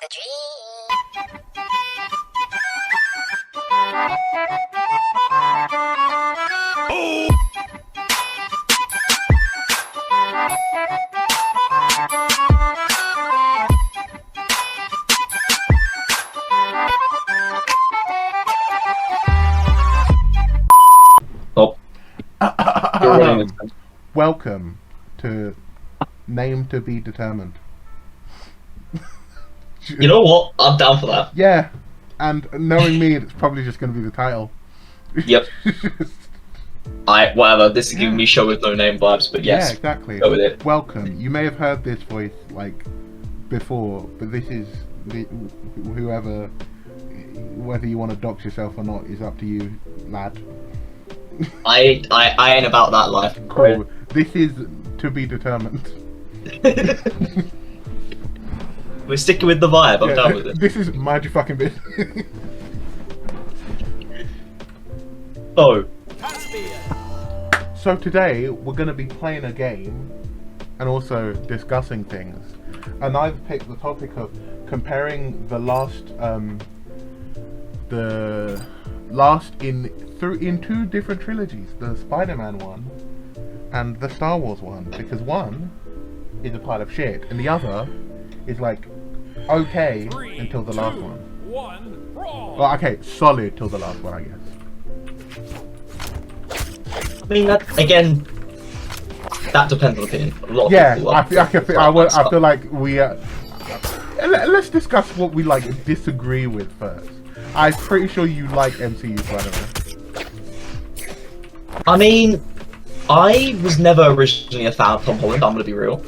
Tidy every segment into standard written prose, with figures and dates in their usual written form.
the dream. Oh. You're running this. Welcome to Name to Be Determined. You know what? I'm down for that. Yeah, and knowing me, it's probably just going to be the title. Yep. Whatever. This is giving me show with no name vibes, but yes. Yeah, exactly. Go with it. Welcome. You may have heard this voice like before, but this is whoever, whether you want to dox yourself or not, is up to you, lad. I ain't about that life. Cool. This is To Be Determined. We're sticking with the vibe. I'm down with it. This is mind your fucking business. Oh. So today we're going to be playing a game and also discussing things. And I've picked the topic of comparing the last in two different trilogies, the Spider-Man one and the Star Wars one, because one is a pile of shit and the other is like okay until the last one. Well, okay, solid till the last one, I guess. I mean, that again. That depends on opinion. A lot of Yeah, people I feel like we. Let's discuss what we like disagree with first. I'm pretty sure you like MCU Spider-Man. I mean, I was never originally a fan of Tom Holland. I'm gonna be real.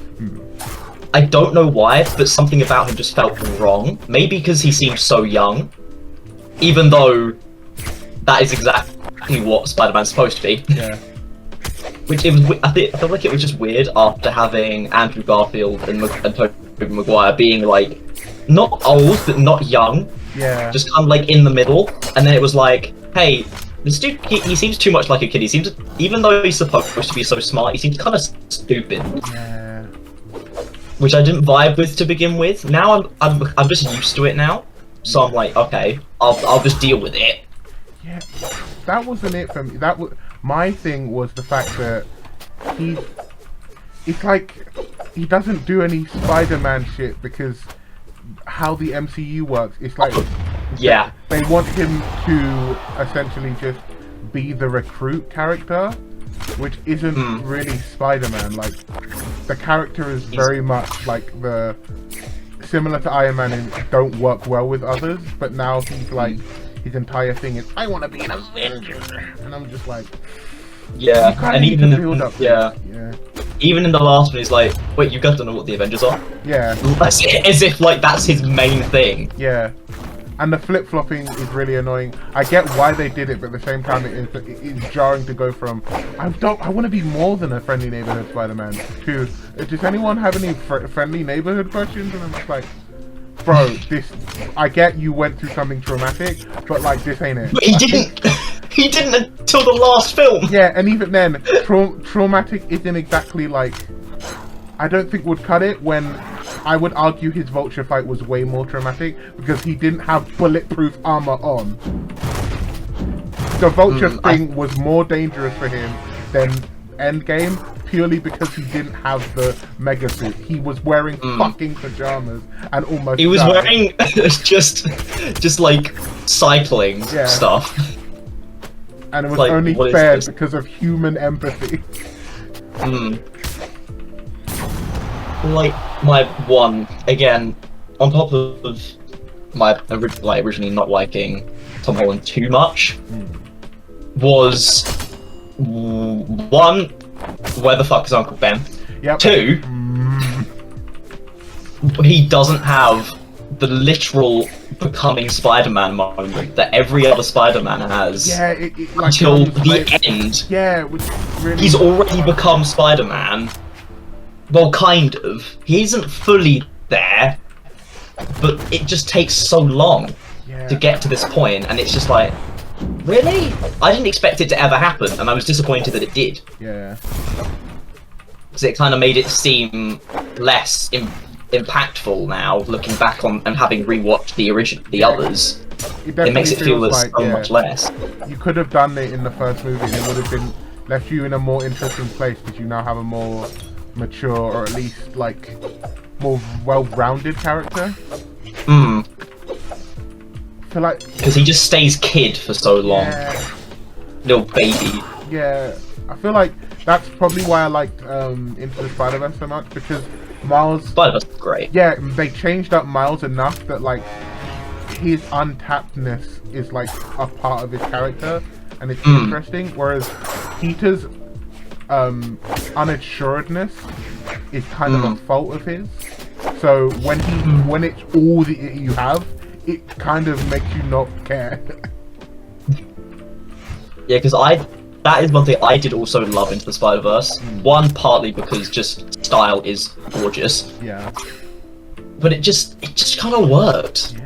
I don't know why, but something about him just felt wrong. Maybe because he seemed so young, even though that is exactly what Spider-Man's supposed to be. Yeah. Which it was. I feel like it was just weird after having Andrew Garfield and Tobey Maguire being like not old but not young. Yeah. Just kind of like in the middle, and then it was like, hey, this dude, he seems too much like a kid. He seems, even though he's supposed to be so smart, he seems kind of stupid. Yeah. Which I didn't vibe with to begin with. Now I'm just used to it now, so I'm like, okay, I'll just deal with it. Yeah. That wasn't it for me. That was my thing. Was the fact that it's like he doesn't do any Spider-Man shit because how the MCU works. It's like Yeah. they want him to essentially just be the recruit character, which isn't really Spider-Man. Like the character is very much like the similar to Iron Man and don't work well with others, but now he's like his entire thing is I want to be an Avenger, and I'm just like, Yeah, and even yeah, even in the last one, he's like, wait, you guys don't know what the Avengers are? yeah, As if like that's his main thing. yeah. And the flip-flopping is really annoying. I get why they did it, but at the same time, it is jarring to go from I want to be more than a friendly neighborhood Spider-Man to does anyone have any friendly neighborhood questions? And I'm just like, bro, this. I get you went through something traumatic, but like this ain't it. But he didn't. He didn't until the last film. Yeah, and even then, traumatic isn't exactly like. I don't think would cut it when. I would argue his Vulture fight was way more traumatic because he didn't have bulletproof armor on. The Vulture thing was more dangerous for him than Endgame purely because he didn't have the mega suit. He was wearing fucking pajamas and almost He was died. wearing just like cycling stuff. And it was like, only what is fair this? because of human empathy. Like my one again, on top of my originally not liking Tom Holland too much, was one, where the fuck is Uncle Ben? Yep. Two, he doesn't have the literal becoming Spider-Man moment that every other Spider-Man has. Yeah, it like until comes the late. end. Yeah, it was really. He's already become Spider-Man. Well, kind of. He isn't fully there, but it just takes so long to get to this point, and it's just like, really? I didn't expect it to ever happen, and I was disappointed that it did. Yeah. Because it kind of made it seem less impactful now, looking back on and having rewatched the others. It makes it feel like, so much less. You could have done it in the first movie, and it would have been left you in a more interesting place because you now have a more mature, or at least like more well-rounded character. Hmm. So like, because he just stays kid for so long, little baby. Yeah, I feel like that's probably why I liked Into the Spider-Verse so much, because Miles. Spider-Verse is great. Yeah, they changed up Miles enough that like his untappedness is like a part of his character, and it's interesting. Whereas Peter's unassuredness is kind of a fault of his. So when it's all that you have, it kind of makes you not care. Yeah, because that is one thing I did also love Into the Spider-Verse. One, partly because just style is gorgeous. Yeah. But it just kind of worked. Yeah.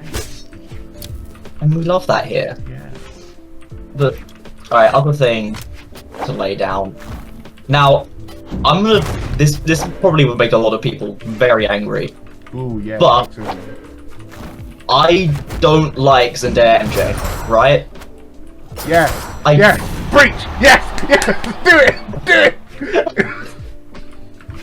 And we love that here. Yeah. But, alright, other thing to lay down. Now, I'm gonna... This probably would make a lot of people very angry. Ooh, yeah. But I don't like Zendaya MJ, right? Yeah. Yes. Breach. Yes. Yes. Do it.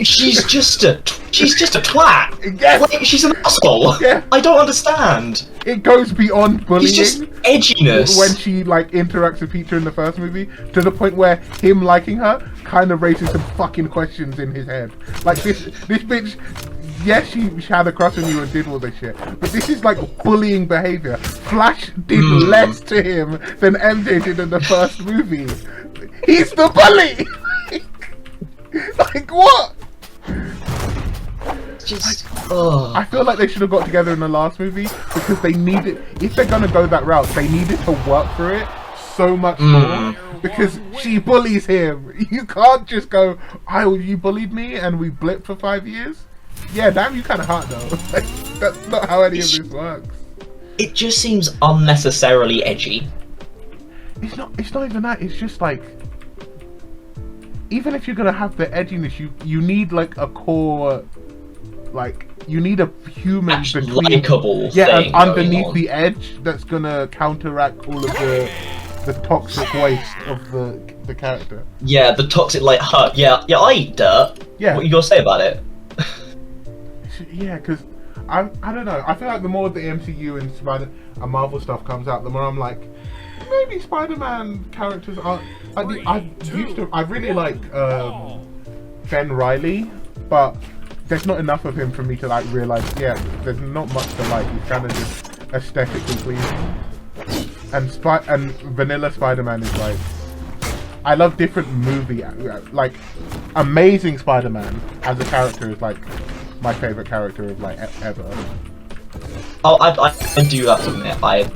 She's just a twat. Yes. Like, she's an asshole. Yeah. I don't understand. It goes beyond bullying. It's just edginess. When she like interacts with Peter in the first movie, to the point where him liking her kind of raises some fucking questions in his head. Like this bitch. Yes, she had a crush on you and did all this shit, but this is like bullying behavior. Flash did less to him than MJ did in the first movie. He's the bully! Like, what? Just, I feel like they should have got together in the last movie, because they needed, if they're gonna go that route, they needed to work for it so much more, because she bullies him. You can't just go, oh, you bullied me and we blipped for 5 years? Yeah, damn, you kind of hot though. Like, that's not how any of this works. It just seems unnecessarily edgy. It's not even that. It's just like, even if you're gonna have the edginess, you need like a core, like you need a human between, likable and thing underneath the edge that's gonna counteract all of the toxic waste of the character. Yeah, the toxic like hurt. Yeah, I eat dirt. Yeah. What you gonna say about it? Yeah, because I don't know. I feel like the more the MCU and Marvel stuff comes out, the more I'm like, maybe Spider-Man characters aren't. I really like Ben Reilly, but there's not enough of him for me to like realize. Yeah, there's not much to like. He's kind of just aesthetically pleasing. And Vanilla Spider-Man is like, I love different movie, like Amazing Spider-Man as a character is like my favorite character of like ever. Oh, I do have to admit,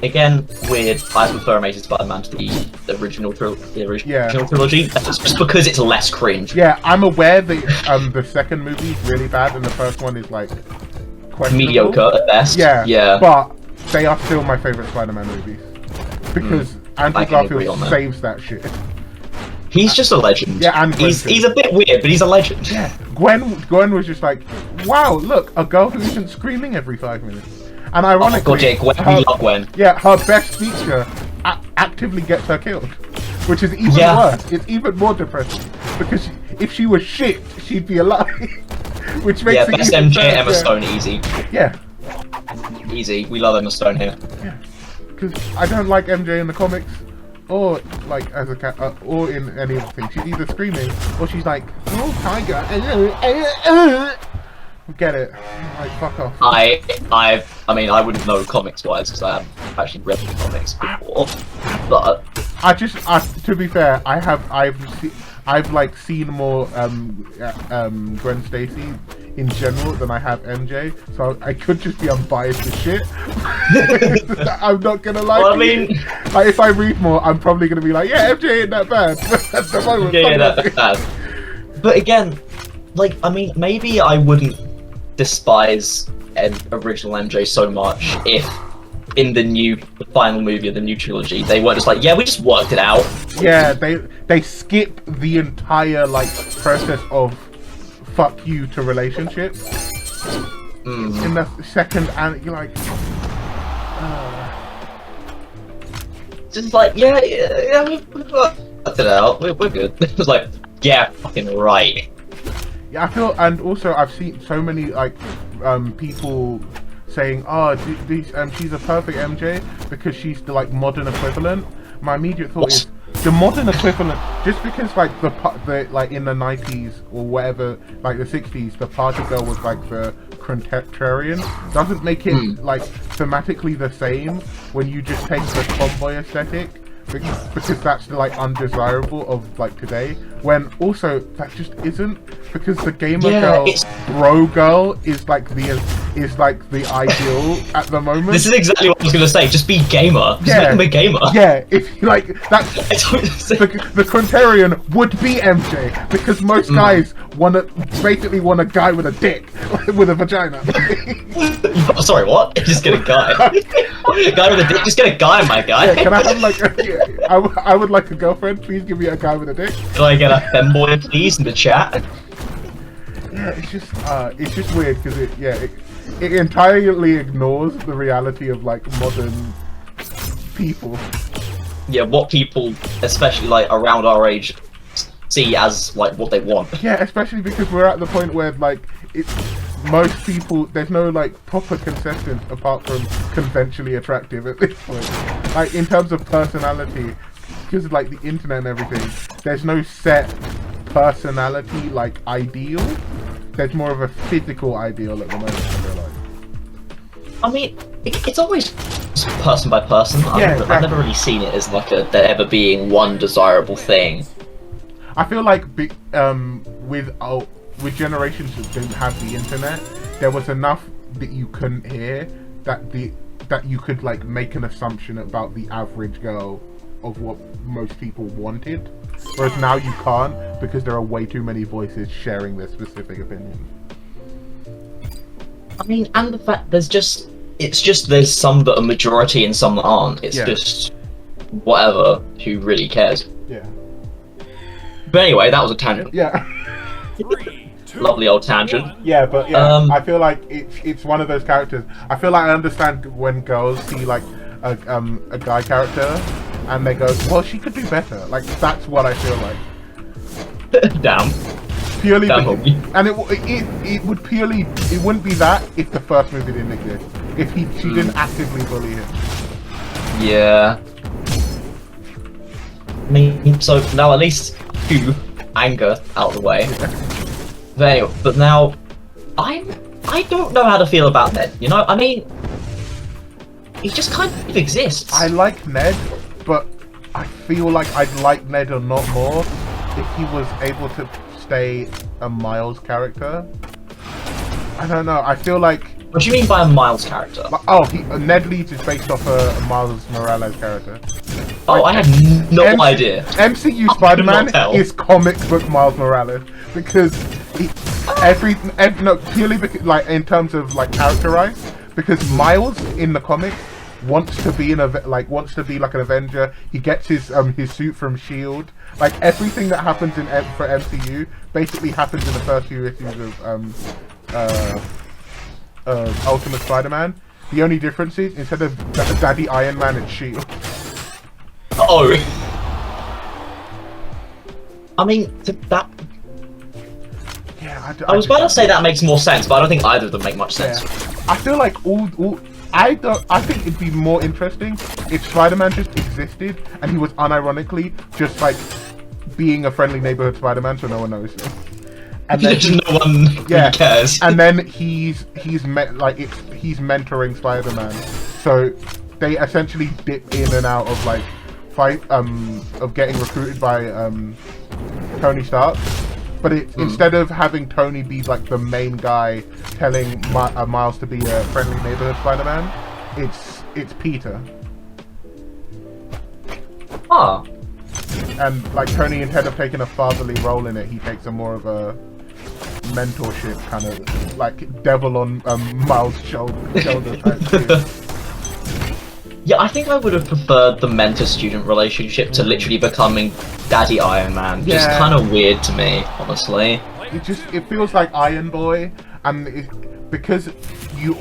again, weird. I prefer Amazing Spider-Man to the original trilogy. That's just because it's less cringe. Yeah, I'm aware that the second movie is really bad and the first one is like questionable. Mediocre at best. Yeah, but they are still my favorite Spider-Man movies because Andrew Garfield saves that shit. He's just a legend. Yeah, and he's a bit weird, but he's a legend. Yeah, Gwen was just like, wow, look, a girl who isn't screaming every 5 minutes. And ironically, Gwen, we love Gwen. Yeah, her best feature actively gets her killed, which is even worse. It's even more depressing because if she was shit, she'd be alive. Which makes it best even MJ Emma Stone easy. Yeah, easy. We love Emma Stone here. Yeah, because I don't like MJ in the comics, or like as a cat, or in any other thing. She's either screaming or she's like, "Oh, tiger." Get it? Like, fuck off. I mean, I wouldn't know comics wise because I haven't actually read the comics before. But to be fair, I've like seen more Gwen Stacy in general than I have MJ, so I could just be unbiased as shit. I'm not gonna lie. Well, I mean, like, if I read more, I'm probably gonna be like, yeah, MJ ain't that bad. But at the moment, that's bad. But again, like, I mean, maybe I wouldn't despise original MJ so much if in the final movie of the new trilogy they weren't just like, yeah, we just worked it out. Yeah, they skip the entire like process of fuck you to relationships in the second, and you're like, just like, yeah, we've worked it out. We're good. It was like, yeah, fucking right. yeah, I feel, and also I've seen so many like people saying, oh, she's a perfect MJ because she's the like modern equivalent. My immediate thought is the modern equivalent, just because like the like in the 90s or whatever, like the 60s, the party girl was like the contrarian, doesn't make it like thematically the same when you just take the tomboy aesthetic, because that's like undesirable of like today, when also that just isn't, because the gamer girl, bro girl is like the ideal at the moment. This is exactly what I was gonna say. Just be gamer. Just make them a gamer. Yeah, if like that's the contrarian would be MJ, because most guys basically want a guy with a dick, with a vagina. Sorry, what? Just get a guy. Guy with a dick. Just get a guy, my guy. Yeah, can I have like I would like a girlfriend. Please give me a guy with a dick. Can I get a femboy, please, in the chat? Yeah, it's just weird because it entirely ignores the reality of like modern people. Yeah, what people, especially like around our age, see as like what they want. Yeah, especially because we're at the point where like most people, there's no like proper consensus apart from conventionally attractive at this point. Like in terms of personality, because of like the internet and everything, there's no set personality like ideal. There's more of a physical ideal at the moment, I feel like. I mean, it's always person by person. I've never really seen it as like there ever being one desirable thing. I feel like with generations that didn't have the internet, there was enough that you couldn't hear that you could like make an assumption about the average girl of what most people wanted. Whereas now you can't, because there are way too many voices sharing their specific opinions. I mean, and the fact there's some that are majority and some that aren't. It's just whatever. Who really cares? Yeah. But anyway, that was a tangent. Yeah. Lovely old tangent. Yeah, but yeah, I feel like it's one of those characters. I feel like I understand when girls see like a guy character and they go, well, she could do better. Like that's what I feel like. Damn. Purely, Damn, and it wouldn't be that if the first movie didn't exist. If she didn't actively bully him. Yeah. I mean, so now at least anger out of the way. But now, I don't know how to feel about Ned. You know, I mean, he just kind of exists. I like Ned, but I feel like I'd like Ned a lot more if he was able to stay a Miles character. I don't know. I feel like. What do you mean by a Miles character? Ned Leeds is based off a Miles Morales character. Oh, I had no idea. MCU Spider-Man is comic book Miles Morales, because purely because, like, in terms of like characterized, because Miles in the comics wants to be like an Avenger. He gets his suit from Shield. Like everything that happens for MCU basically happens in the first few issues of Ultimate Spider-Man. The only difference is instead of Daddy Iron Man, it's Shield. Oh. I mean, that. Yeah, I was about to say that makes more sense, but I don't think either of them make much sense. Yeah. I feel like I think it'd be more interesting if Spider-Man just existed and he was unironically just like being a friendly neighborhood Spider-Man, so no one knows him. And then no one really cares. And then he's mentoring Spider-Man, so they essentially dip in and out of like of getting recruited by Tony Stark. But instead of having Tony be like the main guy telling Miles to be a friendly neighborhood Spider-Man, it's Peter. Ah. And like Tony, instead of taking a fatherly role in it, he takes a more of a mentorship kind of like devil on Miles' shoulder type thing. Yeah, I think I would have preferred the mentor-student relationship to literally becoming Daddy Iron Man. Just kind of weird to me, honestly. It feels like Iron Boy and because you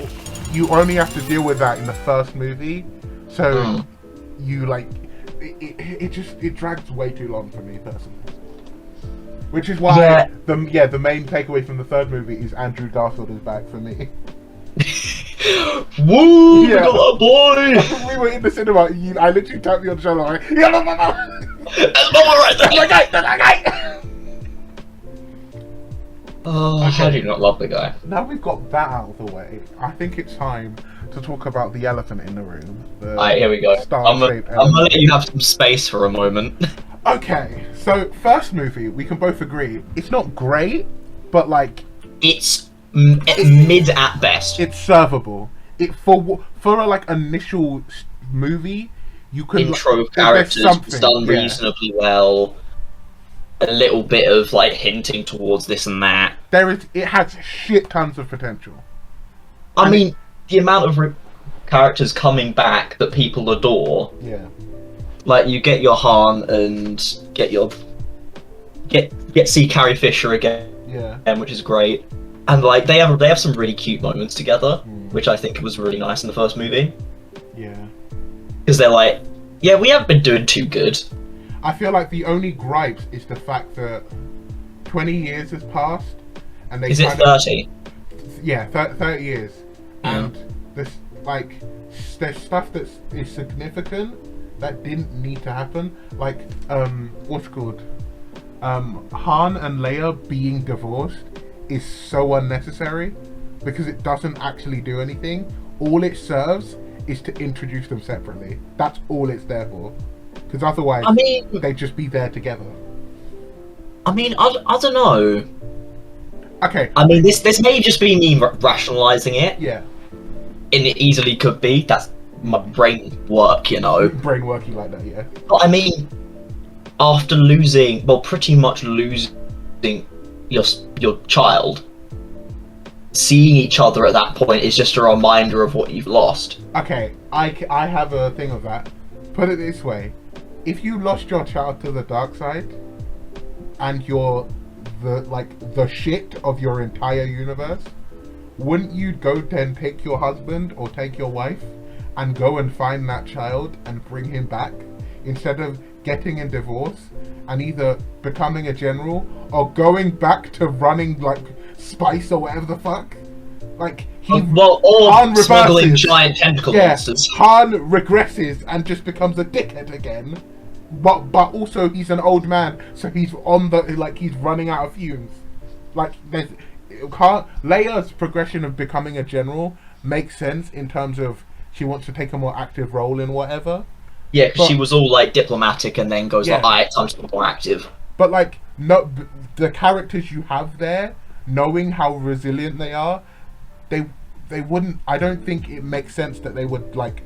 only have to deal with that in the first movie, so you like it drags way too long for me personally. Which is why the main takeaway from the third movie is Andrew Garfield is back for me. Woo! Yeah. We got that boy! We were in the cinema. I literally tapped you on the shoulder like, yeah, no. That's Mama right there! That's that guy! Oh, okay. How do you not love the guy? Now we've got that out of the way, I think it's time to talk about the elephant in the room. Alright, here we go. I'm gonna let you have some space for a moment. Okay, so first movie, we can both agree, it's not great, but like... It's mid at best. It's servable. For a like initial movie, you can... Intro of characters, it's done reasonably well. A little bit of like hinting towards this and that. It has shit tons of potential. I mean, the amount of characters coming back that people adore. Yeah. Like you get your Han and get see Carrie Fisher again. Yeah. Which is great. And like they have some really cute moments together, which I think was really nice in the first movie. Yeah. Because they're like, yeah, we haven't been doing too good. I feel like the only gripes is the fact that 20 years has passed, and they... Is it 30? Yeah, 30 years. And there's stuff that is significant that didn't need to happen. Like, what's it called? Han and Leia being divorced is so unnecessary because it doesn't actually do anything. All it serves is to introduce them separately. That's all it's there for. Because otherwise, they'd just be there together. I mean, I don't know. Okay. I mean, this may just be me rationalising it. Yeah. And it easily could be. That's my brain work, you know. Brain working like that, yeah. But I mean, after pretty much losing your child, seeing each other at that point is just a reminder of what you've lost. Okay, I have a thing of that. Put it this way. If you lost your child to the dark side, and you're the shit of your entire universe, wouldn't you go then take your husband or take your wife and go and find that child and bring him back instead of getting a divorce and either becoming a general or going back to running like Spice or whatever the fuck? Like Han smuggling giant tentacle monsters. Han regresses and just becomes a dickhead again. But also he's an old man, so he's he's running out of fumes. Like Leia's progression of becoming a general makes sense in terms of she wants to take a more active role in whatever. Yeah, because she was all like diplomatic and then goes like, alright, time to be more active. But like, no, the characters you have there, knowing how resilient they are, they wouldn't. I don't think it makes sense that they would like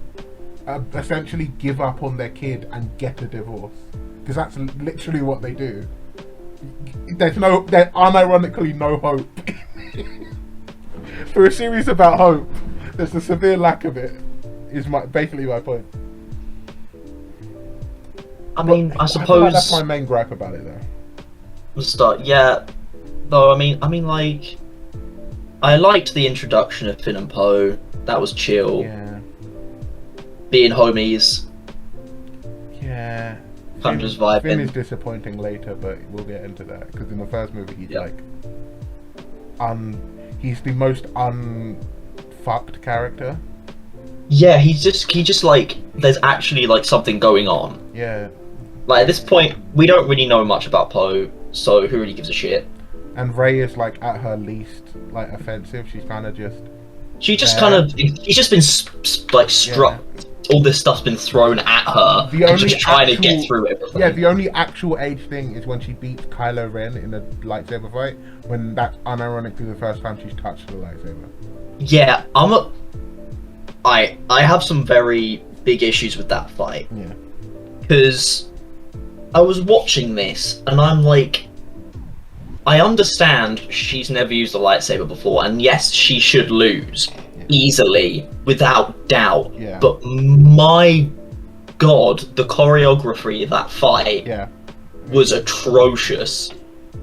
essentially give up on their kid and get a divorce, because that's literally what they do. There's unironically no hope for a series about hope. There's a severe lack of it. Is basically my point. I mean, I suppose like that's my main gripe about it, though. Though I mean, like, I liked the introduction of Finn and Poe. That was chill. Yeah. Being homies. Yeah. I'm just vibing. Finn is disappointing later, but we'll get into that because in the first movie he's he's the most unfucked character. Yeah, he just like there's actually like something going on. Yeah. Like at this point, we don't really know much about Poe, so who really gives a shit? And Rey is like at her least like offensive. She's kind of just. She's just been struck. Yeah. All this stuff's been thrown at her. And just trying to get through everything. Yeah, the only actual age thing is when she beats Kylo Ren in a lightsaber fight. When that's unironically the first time she's touched the lightsaber. Yeah, I have some very big issues with that fight. Yeah. Because I was watching this and I'm like, I understand she's never used a lightsaber before, and yes, she should lose easily, without doubt. Yeah. But my god, the choreography of that fight was atrocious.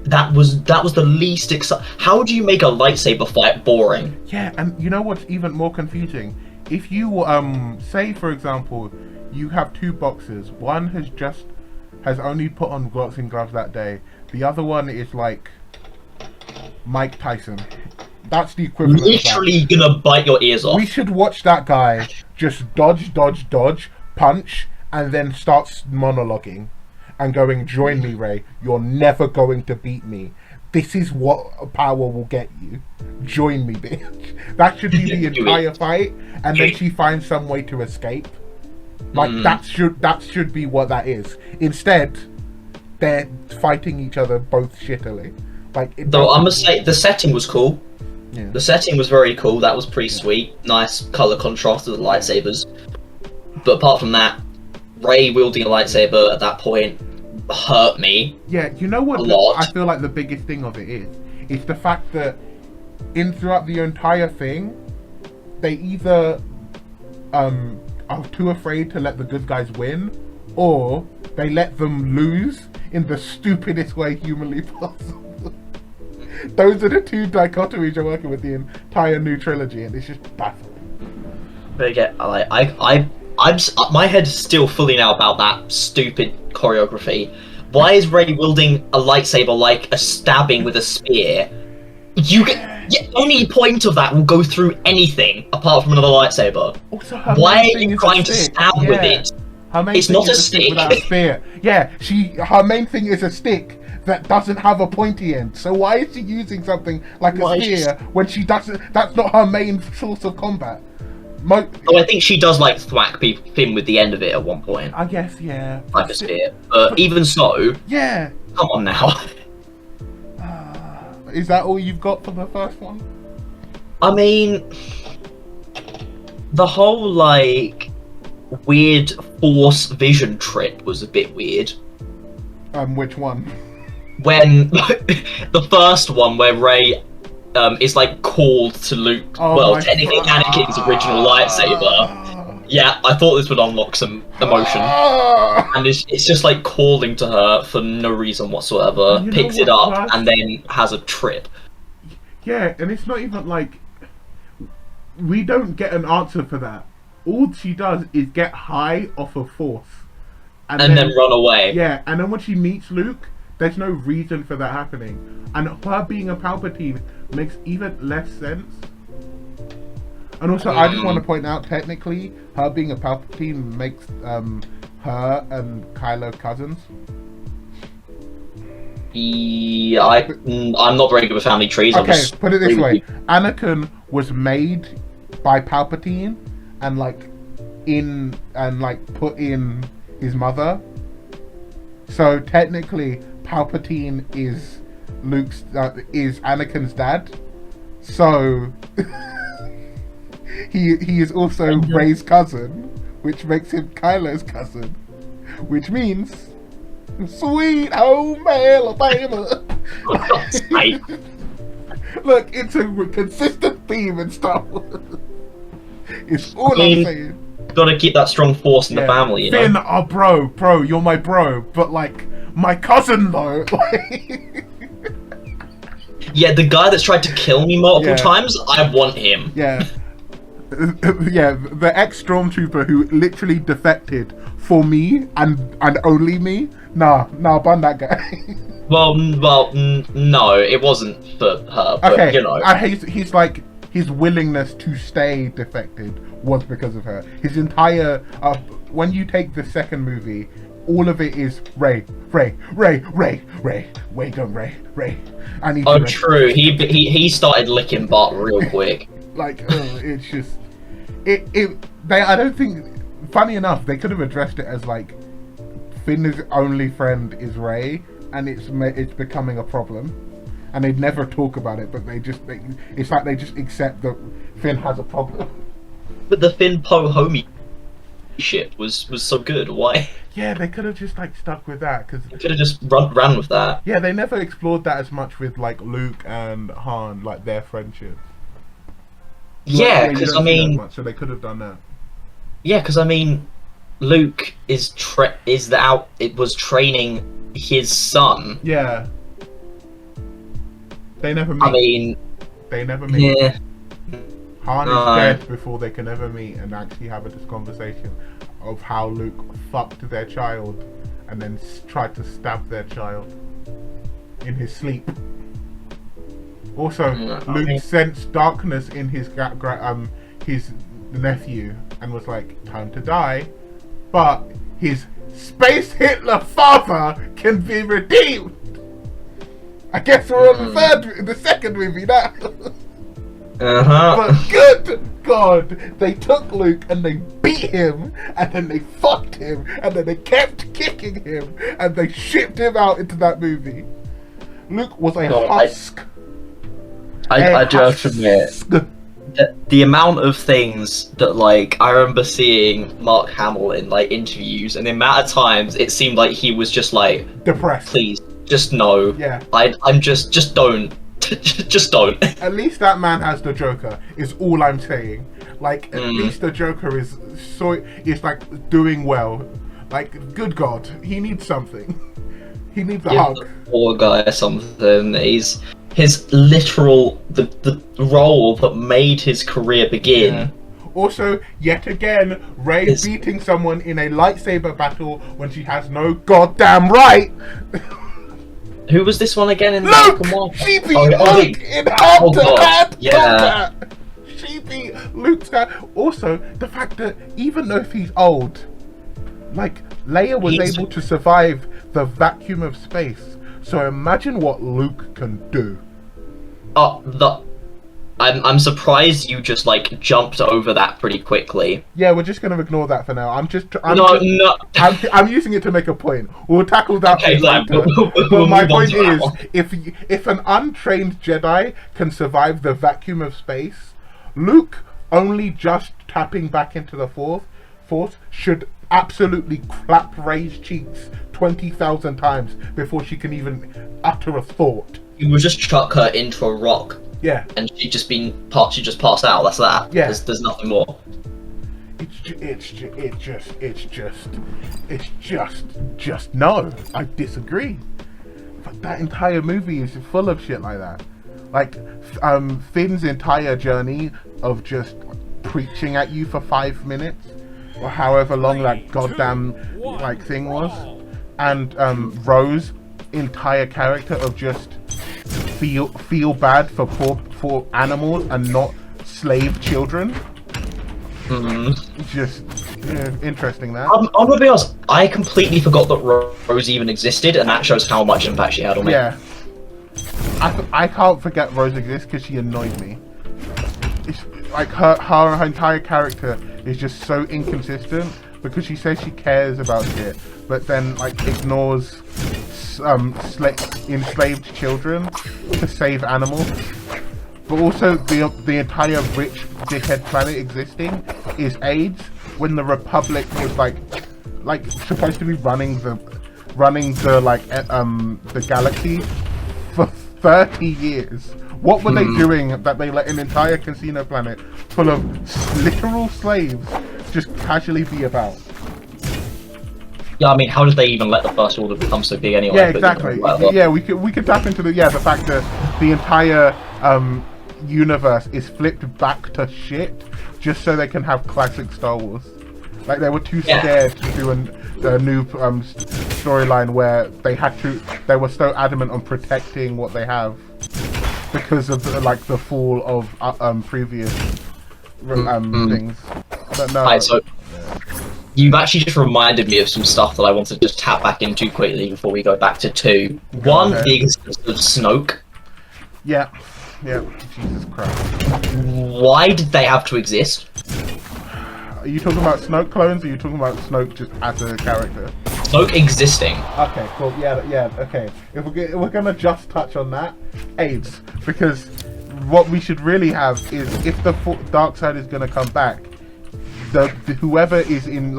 That was the least exciting. How do you make a lightsaber fight boring? Yeah, and you know what's even more confusing? If you say for example, you have two boxers. One has only put on boxing gloves that day. The other one is like Mike Tyson. That's the equivalent. Literally of that. gonna bite your ears off. We should watch that guy just dodge, punch, and then starts monologuing and going, "Join me, Ray. You're never going to beat me. This is what power will get you. Join me, bitch." That should be the entire fight, and then she finds some way to escape. Like that should be what that is. Instead, they're fighting each other both shittily. Like, though I must say the setting was cool. Yeah. The setting was very cool. That was pretty sweet. Nice color contrast of the lightsabers. But apart from that, Rey wielding a lightsaber at that point hurt me. Yeah, you know what? A lot. I feel like the biggest thing of it is the fact that throughout the entire thing, they either are too afraid to let the good guys win, or they let them lose in the stupidest way humanly possible. Those are the two dichotomies you're working with the entire new trilogy, and it's just baffling. But again, my head's still fully now about that stupid choreography. Why is Rey wielding a lightsaber like a stabbing with a spear? Any point of that will go through anything apart from another lightsaber. Also, why are you trying to stab with it? It's not a stick. Without a spear. Yeah, her main thing is a stick that doesn't have a pointy end. So why is she using something like a spear when she doesn't? That's not her main source of combat. I think she does like thwack Finn with the end of it at one point. I guess, yeah. Like a spear. But even so, yeah. Come on now. Is that all you've got for the first one? I mean, the whole like weird Force vision trip was a bit weird. Which one? When the first one where Rey is like called to Luke, technically Anakin's original lightsaber. Yeah, I thought this would unlock some emotion. And it's just like calling to her for no reason whatsoever, picks it up, and then has a trip. Yeah, and it's not even like... We don't get an answer for that. All she does is get high off of Force. And then run away. Yeah, and then when she meets Luke, there's no reason for that happening. And her being a Palpatine makes even less sense. And also, I just want to point out, technically, her being a Palpatine makes her and Kylo cousins. Yeah, I'm not very good with family trees. Okay, put it this way: Anakin was made by Palpatine, and put in his mother. So technically, Palpatine is is Anakin's dad. So. He is also Rey's cousin, which makes him Kylo's cousin, which means sweet home Alabama. Look, it's a consistent theme in Star Wars. It's all I'm saying. Gotta keep that strong force in the family, you know? Finn, oh bro, you're my bro, but like my cousin though. Yeah, the guy that's tried to kill me multiple times, I want him. Yeah. Yeah, the ex-stormtrooper who literally defected for me and only me. Nah, ban that guy. Well, no, it wasn't for her. But, okay, you know, he's like his willingness to stay defected was because of her. His entire when you take the second movie, all of it is Rey. Wait on Rey. I need. Oh, true. He started licking butt real quick. Like, it's just I don't think. Funny enough, they could have addressed it as like Finn's only friend is Rey, and it's becoming a problem, and they'd never talk about it. But it's like they just accept that Finn has a problem. But the Finn Poe homie shit was so good. Why? Yeah, they could have just like stuck with that because they could have just ran with that. Yeah, they never explored that as much with like Luke and Han, like their friendship. Yeah, because I mean, so they could have done that. Yeah, because I mean, Luke was training his son. Yeah. They never meet. I mean, They never meet. yeah. Han No. is dead before they can ever meet and actually have this conversation of how Luke fucked their child and then tried to stab their child in his sleep. Also, Luke sensed darkness in his his nephew and was like, "Time to die," but his Space Hitler father can be redeemed. I guess we're on the second movie now. But good God, they took Luke and they beat him, and then they fucked him, and then they kept kicking him, and they shipped him out into that movie. Luke was a husk. I do have to admit, the amount of things that, like, I remember seeing Mark Hamill in, like, interviews, and the amount of times it seemed like he was just like, depressed. Please, just no. Yeah. I'm just don't. Just don't. At least that man has the Joker, is all I'm saying. Like, at least the Joker is like doing well. Like, good God, he needs something. He needs a hug. The poor guy or something. He's his literal the role that made his career begin. Yeah. Also, yet again, Rey beating someone in a lightsaber battle when she has no goddamn right. Who was this one again in Luke! the She beat Luke in hand-to-hand combat! She beat Luke's hand. Also, the fact that even though he's old, like, Leia was able to survive the vacuum of space. So imagine what Luke can do. I'm surprised you just, like, jumped over that pretty quickly. Yeah, we're just gonna ignore that for now. I'm using it to make a point. We'll tackle that later. But my point is, if an untrained Jedi can survive the vacuum of space, Luke only just tapping back into the Force should absolutely clap Rey's cheeks 20,000 times before she can even utter a thought. You would just chuck her into a rock. Yeah. And she just passed out. That's that. Yeah. There's nothing more. It's just no. I disagree. But that entire movie is full of shit like that. Like, Finn's entire journey of just preaching at you for 5 minutes, or however long that goddamn like thing was, and Rose's entire character of just feel bad for animals and not slave children. Just interesting that. I'm gonna be honest, I completely forgot that Rose even existed, and that shows how much impact she had on me. Yeah. I can't forget Rose exists because she annoyed me. It's like her entire character is just so inconsistent because she says she cares about shit, but then like ignores enslaved children to save animals. But also the entire rich dickhead planet existing is AIDS when the Republic was like supposed to be running the galaxy for 30 years. What were they doing that they let an entire casino planet full of literal slaves just casually be about? Yeah, I mean, how did they even let the First Order become so big anyway? Yeah, exactly. Yeah, we could tap into the fact that the entire universe is flipped back to shit just so they can have classic Star Wars. Like, they were too scared to do a new storyline where they were so adamant on protecting what they have because of the fall of previous things. But no. Right, so you've actually just reminded me of some stuff that I wanted to just tap back into quickly before we go back to 2. One, the existence of Snoke. Yeah, Jesus Christ. Why did they have to exist? Are you talking about Snoke clones, or are you talking about Snoke just as a character? Snoke existing. Okay, cool. Yeah. Okay. If we're gonna just touch on that, AIDS, because what we should really have is if the dark side is gonna come back, whoever is in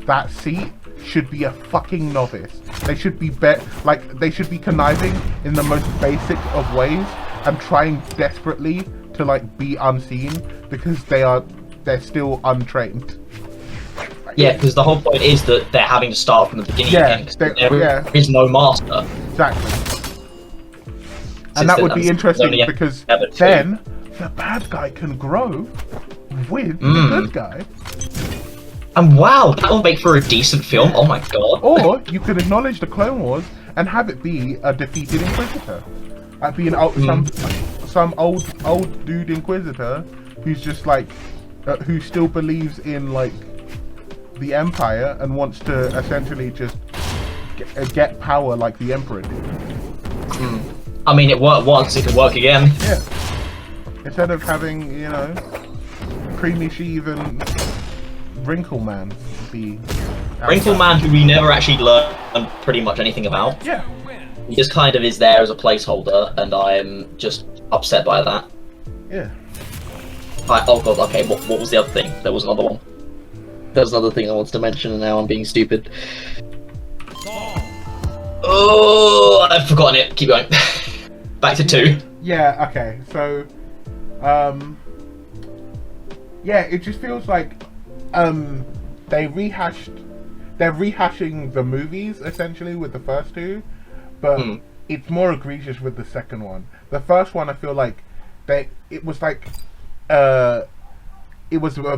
that seat should be a fucking novice. They should be they should be conniving in the most basic of ways and trying desperately to be unseen because they're still untrained. Yeah, because the whole point is that they're having to start from the beginning again, because there is no master. Exactly. And that would be There's interesting only because ever two. then the bad guy can grow with the good guy. And wow, that will make for a decent film. Oh my god. Or you could acknowledge the Clone Wars and have it be a defeated Inquisitor. Like be some old dude Inquisitor who's just like who still believes in like the Empire and wants to essentially just get power like the Emperor did. I mean, it worked once, it can work again. Yeah. Instead of having, you know, Creamy Sheev and Wrinkle Man be... Wrinkle Man, who we never actually learned pretty much anything about. Yeah. He just kind of is there as a placeholder, and I'm just upset by that. Yeah. Oh god, okay, what was the other thing? There was another one. There was another thing I wanted to mention, and now I'm being stupid. Oh, I've forgotten it. Keep going. Back to 2. Yeah, okay, so... yeah, it just feels like they're rehashing the movies essentially with the first 2, but it's more egregious with the second one. The first one, I feel like it was a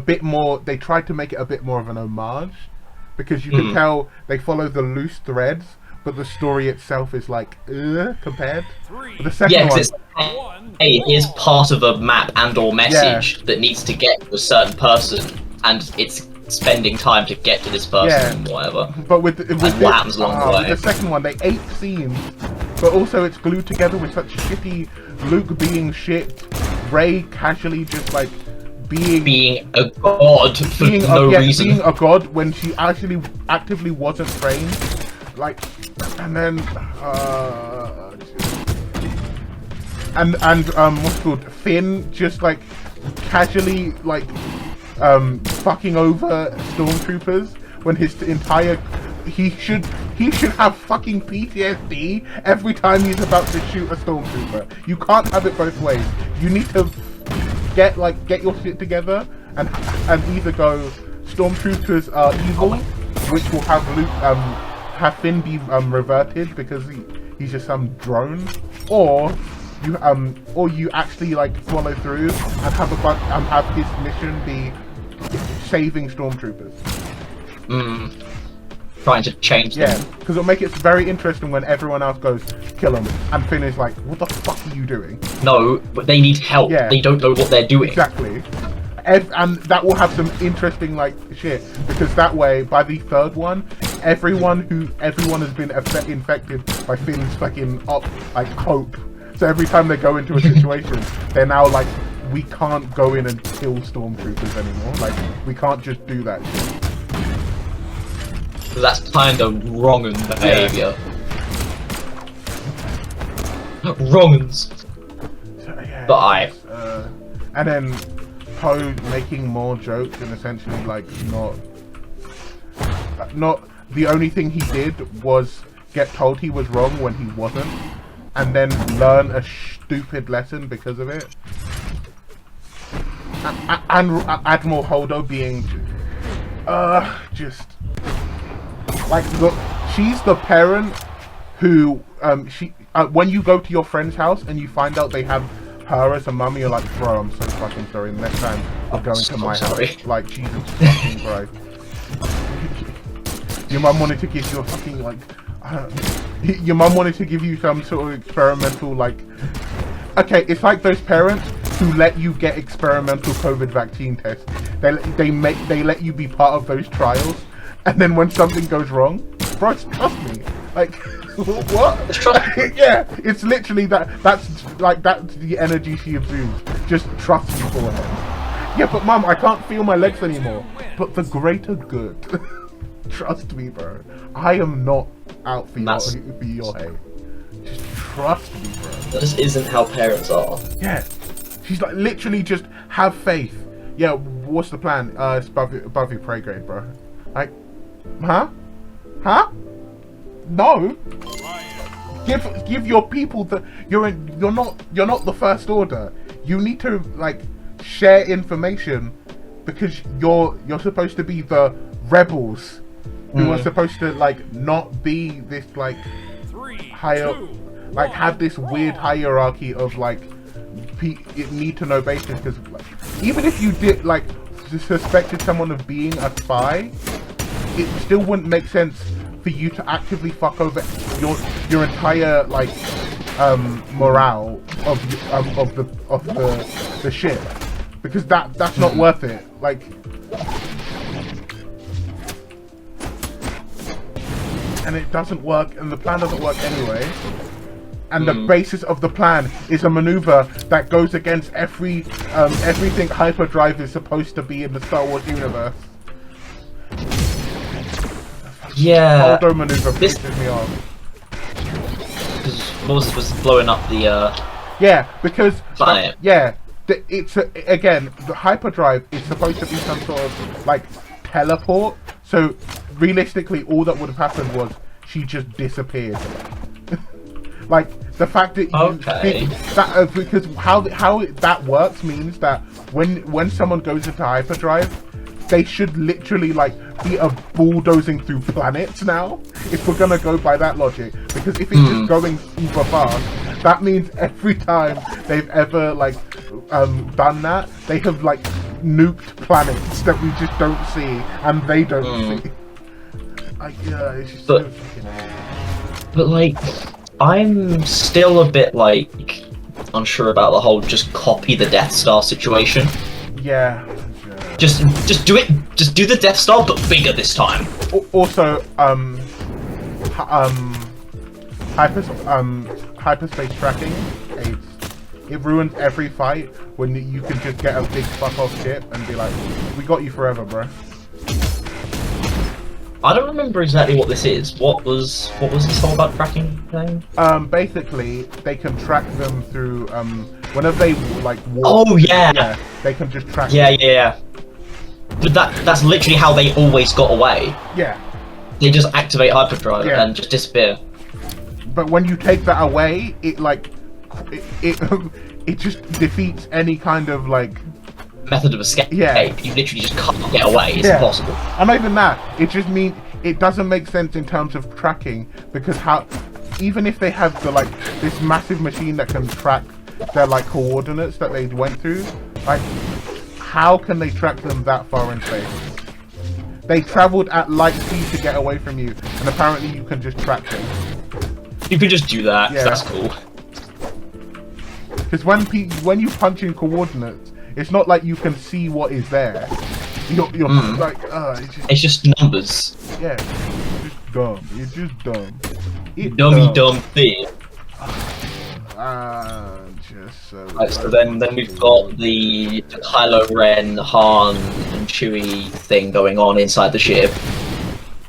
bit more. They tried to make it a bit more of an homage because you can tell they follow the loose threads, but the story itself is like compared. But the second one, hey, here's part of a map and/or message that needs to get to a certain person, and it's spending time to get to this person and whatever. But with what happens along the way. With the second one, they 8 scenes, but also it's glued together with such shitty Luke being shit, Rey casually just like being a god for no reason. Being a god when she actually actively wasn't trained, like, and then what's it called, Finn just like casually like fucking over stormtroopers when his entire he should have fucking PTSD every time he's about to shoot a stormtrooper. You can't have it both ways. You need to get your shit together and either go stormtroopers are evil, which will have Luke have Finn be reverted because he's just some drone, or you actually like follow through and have his mission be saving stormtroopers. Trying to change them. Yeah, because it'll make it very interesting when everyone else goes, kill him, and Finn is like, what the fuck are you doing? No, but they need help. Yeah. They don't know what they're doing. Exactly. And that will have some interesting like shit, because that way, by the third one, everyone has been infected by Finn's fucking hope. So every time they go into a situation, they're now like, we can't go in and kill stormtroopers anymore. Like, we can't just do that shit. That's kind of wrong behaviour. Wrong'uns. So, yeah, but and then Poe making more jokes and essentially like not the only thing he did was get told he was wrong when he wasn't, and then learn a stupid lesson because of it. And Admiral Holdo being just like, look, she's the parent who when you go to your friend's house and you find out they have her as a mummy, you're like, bro, I'm so fucking sorry. Next time I'm going to my house. Like, Jesus fucking Christ. Your mum wanted to give you a fucking like your mum wanted to give you some sort of experimental like, okay, it's like those parents who let you get experimental COVID vaccine tests. They let you be part of those trials, and then when something goes wrong, bro, trust me. Like, what? Yeah, it's literally that's the energy she exudes. Just trust me for it. Yeah, but mum, I can't feel my legs anymore. But the greater good. Trust me, bro. I am not out for your hate. Just trust me, bro. That just isn't how parents are. Yeah. She's like, literally just have faith. Yeah, what's the plan? It's above your pay grade, bro. Like, huh? No. Give your people you're not the First Order. You need to like share information because you're supposed to be the rebels who are supposed to like not be this like higher like have this weird hierarchy of like need to know basis, because like, even if you did like suspected someone of being a spy, it still wouldn't make sense for you to actively fuck over your entire like morale of the ship, because that's not worth it. Like, and it doesn't work, and the plan doesn't work anyway. And the basis of the plan is a maneuver that goes against everything hyperdrive is supposed to be in the Star Wars universe. Yeah. Holdo maneuver pisses me off. Because Moses was blowing up the Yeah, because planet. It's again, the hyperdrive is supposed to be some sort of like teleport. So realistically, all that would have happened was she just disappeared. Like the fact that you think that because how that works means that when someone goes into hyperdrive, they should literally like be bulldozing through planets now, if we're gonna go by that logic. Because if it's just going super fast, that means every time they've ever like done that, they have like nuked planets that we just don't see and they don't see. It's just so fucking but like, I'm still a bit like unsure about the whole just copy the Death Star situation. Yeah. Just do it. Just do the Death Star, but bigger this time. Also, hyperspace tracking. It ruins every fight when you can just get a big fuck off ship and be like, "We got you forever, bro." I don't remember exactly what this is. What was this all about tracking thing? Basically, they can track them through whenever they like walk. Oh yeah. They can just track. Yeah. But that's literally how they always got away. Yeah. They just activate hyperdrive and just disappear. But when you take that away, it like it just defeats any kind of like method of escape. Yeah. You literally just can't get away. It's impossible. And not even that, it just means it doesn't make sense in terms of tracking, because even if they have this massive machine that can track their like coordinates that they went through, like how can they track them that far in space? They traveled at light speed to get away from you, and apparently you can just track them. You could just do that. Yeah. That's cool. Because when you punch in coordinates, it's not like you can see what is there. You're like, it's just numbers. Yeah, it's just dumb. It's just dumb. Dumb thing. Just so. Right, so then we've got the Kylo Ren, Han, and Chewie thing going on inside the ship,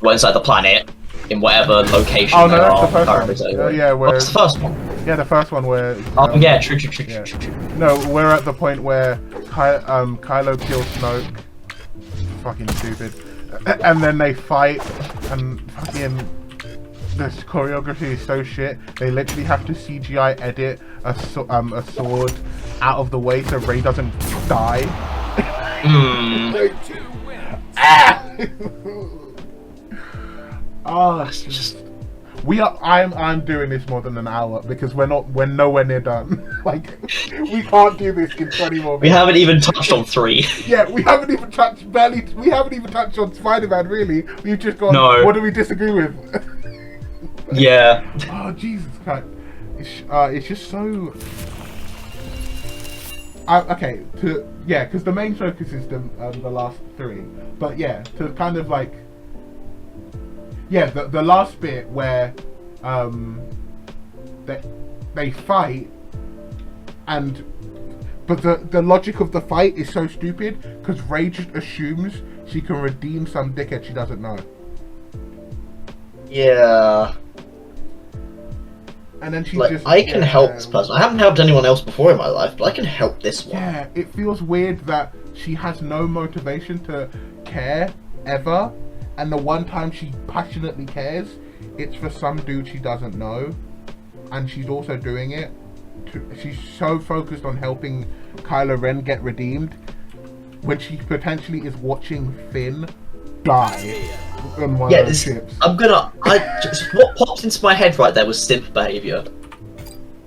well, inside the planet, in whatever location. Oh no, that's the first one. Yeah, where? What's the first one? Yeah, the first one where. Yeah, true. No, we're at the point where Kylo kills Snoke. Fucking stupid. And then they fight, and fucking the choreography is so shit. They literally have to CGI edit a sword out of the way so Rey doesn't die. Oh, it's just. I'm doing this more than an hour because we're nowhere near done. Like, we can't do this in 20 more minutes. We haven't even touched on 3. Yeah, we haven't even touched on Spider-Man, really. We've just gone, what do we disagree with? Yeah. Oh, Jesus Christ. It's just so... okay, because the main focus is the last 3. But yeah, to kind of like... Yeah, the last bit where they fight, but the logic of the fight is so stupid because Rey just assumes she can redeem some dickhead she doesn't know. Yeah. And then she I can help this person. I haven't helped anyone else before in my life, but I can help this one. Yeah, it feels weird that she has no motivation to care ever. And the one time she passionately cares, it's for some dude she doesn't know. And she's also doing it. She's so focused on helping Kylo Ren get redeemed, when she potentially is watching Finn die on one of those ships. What pops into my head right there was simp behaviour.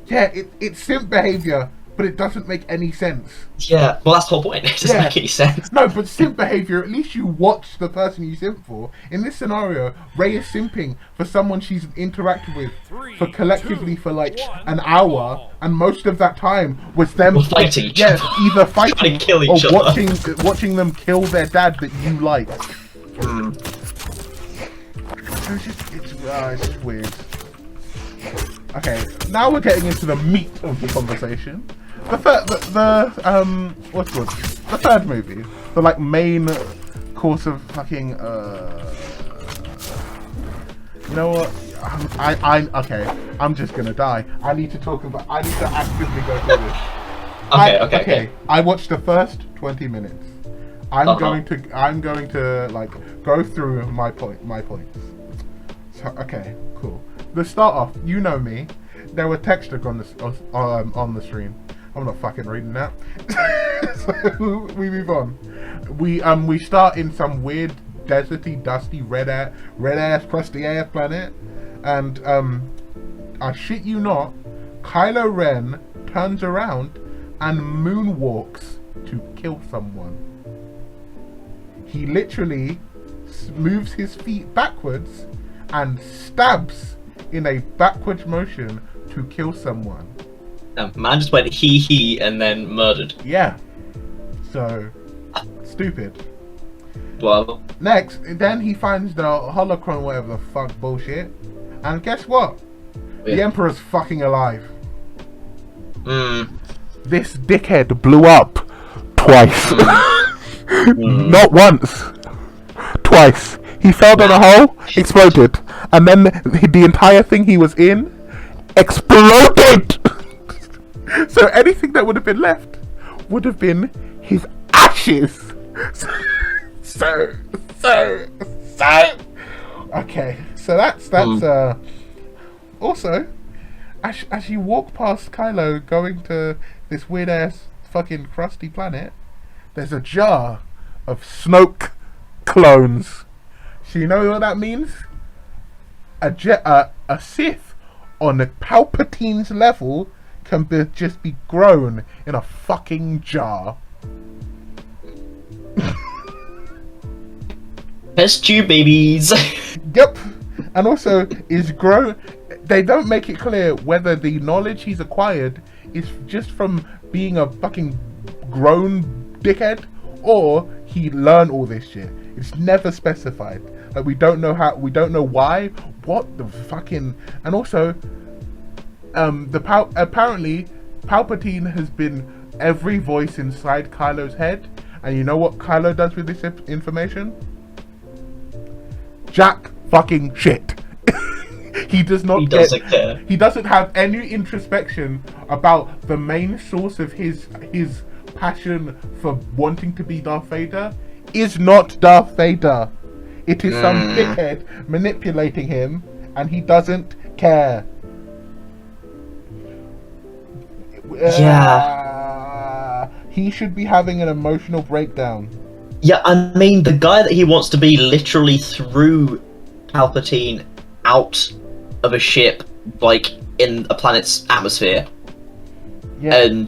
Yeah, it's simp behavior, but it doesn't make any sense. Yeah, well, that's the whole point. It doesn't make any sense. No, but simp behavior, at least you watch the person you simp for. In this scenario, Ray is simping for someone she's interacted with for collectively for like an hour, and most of that time was them fighting each other. either fighting kill or each other. watching them kill their dad that you like. It's just weird. Okay, now we're getting into the meat of the conversation. What's it called? The third movie, the like main course of fucking. You know what? Okay. I'm just gonna die. I need to actively go through this. Okay. I watched the first 20 minutes. I'm going to like go through my points. So, okay, cool. To start off, you know me. There were textures on the stream. I'm not fucking reading that. So we move on. We start in some weird deserty, dusty, red ass, crusty ass planet, and I shit you not, Kylo Ren turns around and moonwalks to kill someone. He literally moves his feet backwards and stabs in a backwards motion to kill someone. Man just went he and then murdered. Yeah. So stupid. Well, next, then he finds the holocron, whatever the fuck bullshit, and guess what? Yeah. The Emperor's fucking alive. This dickhead blew up twice. Not once. Twice. He fell down a hole, exploded, and then the entire thing he was in exploded. So anything that would have been left would have been his ashes. So. Okay, so that's also as you walk past Kylo going to this weird ass fucking crusty planet, there's a jar of Snoke clones. So you know what that means? A Sith on a Palpatine's level can just be grown in a fucking jar. Test you babies. Yep. And also is grown. They don't make it clear whether the knowledge he's acquired is just from being a fucking grown dickhead or he learned all this shit. It's never specified. Like we don't know why. What the fucking. And also apparently Palpatine has been every voice inside Kylo's head, and you know what Kylo does with this information? Jack fucking shit. He does not. He doesn't care. He doesn't have any introspection about the main source of his passion for wanting to be Darth Vader is not Darth Vader. It is some dickhead manipulating him, and he doesn't care. He should be having an emotional breakdown. Yeah, I mean, the guy that he wants to be literally threw Palpatine out of a ship, like, in a planet's atmosphere. Yeah.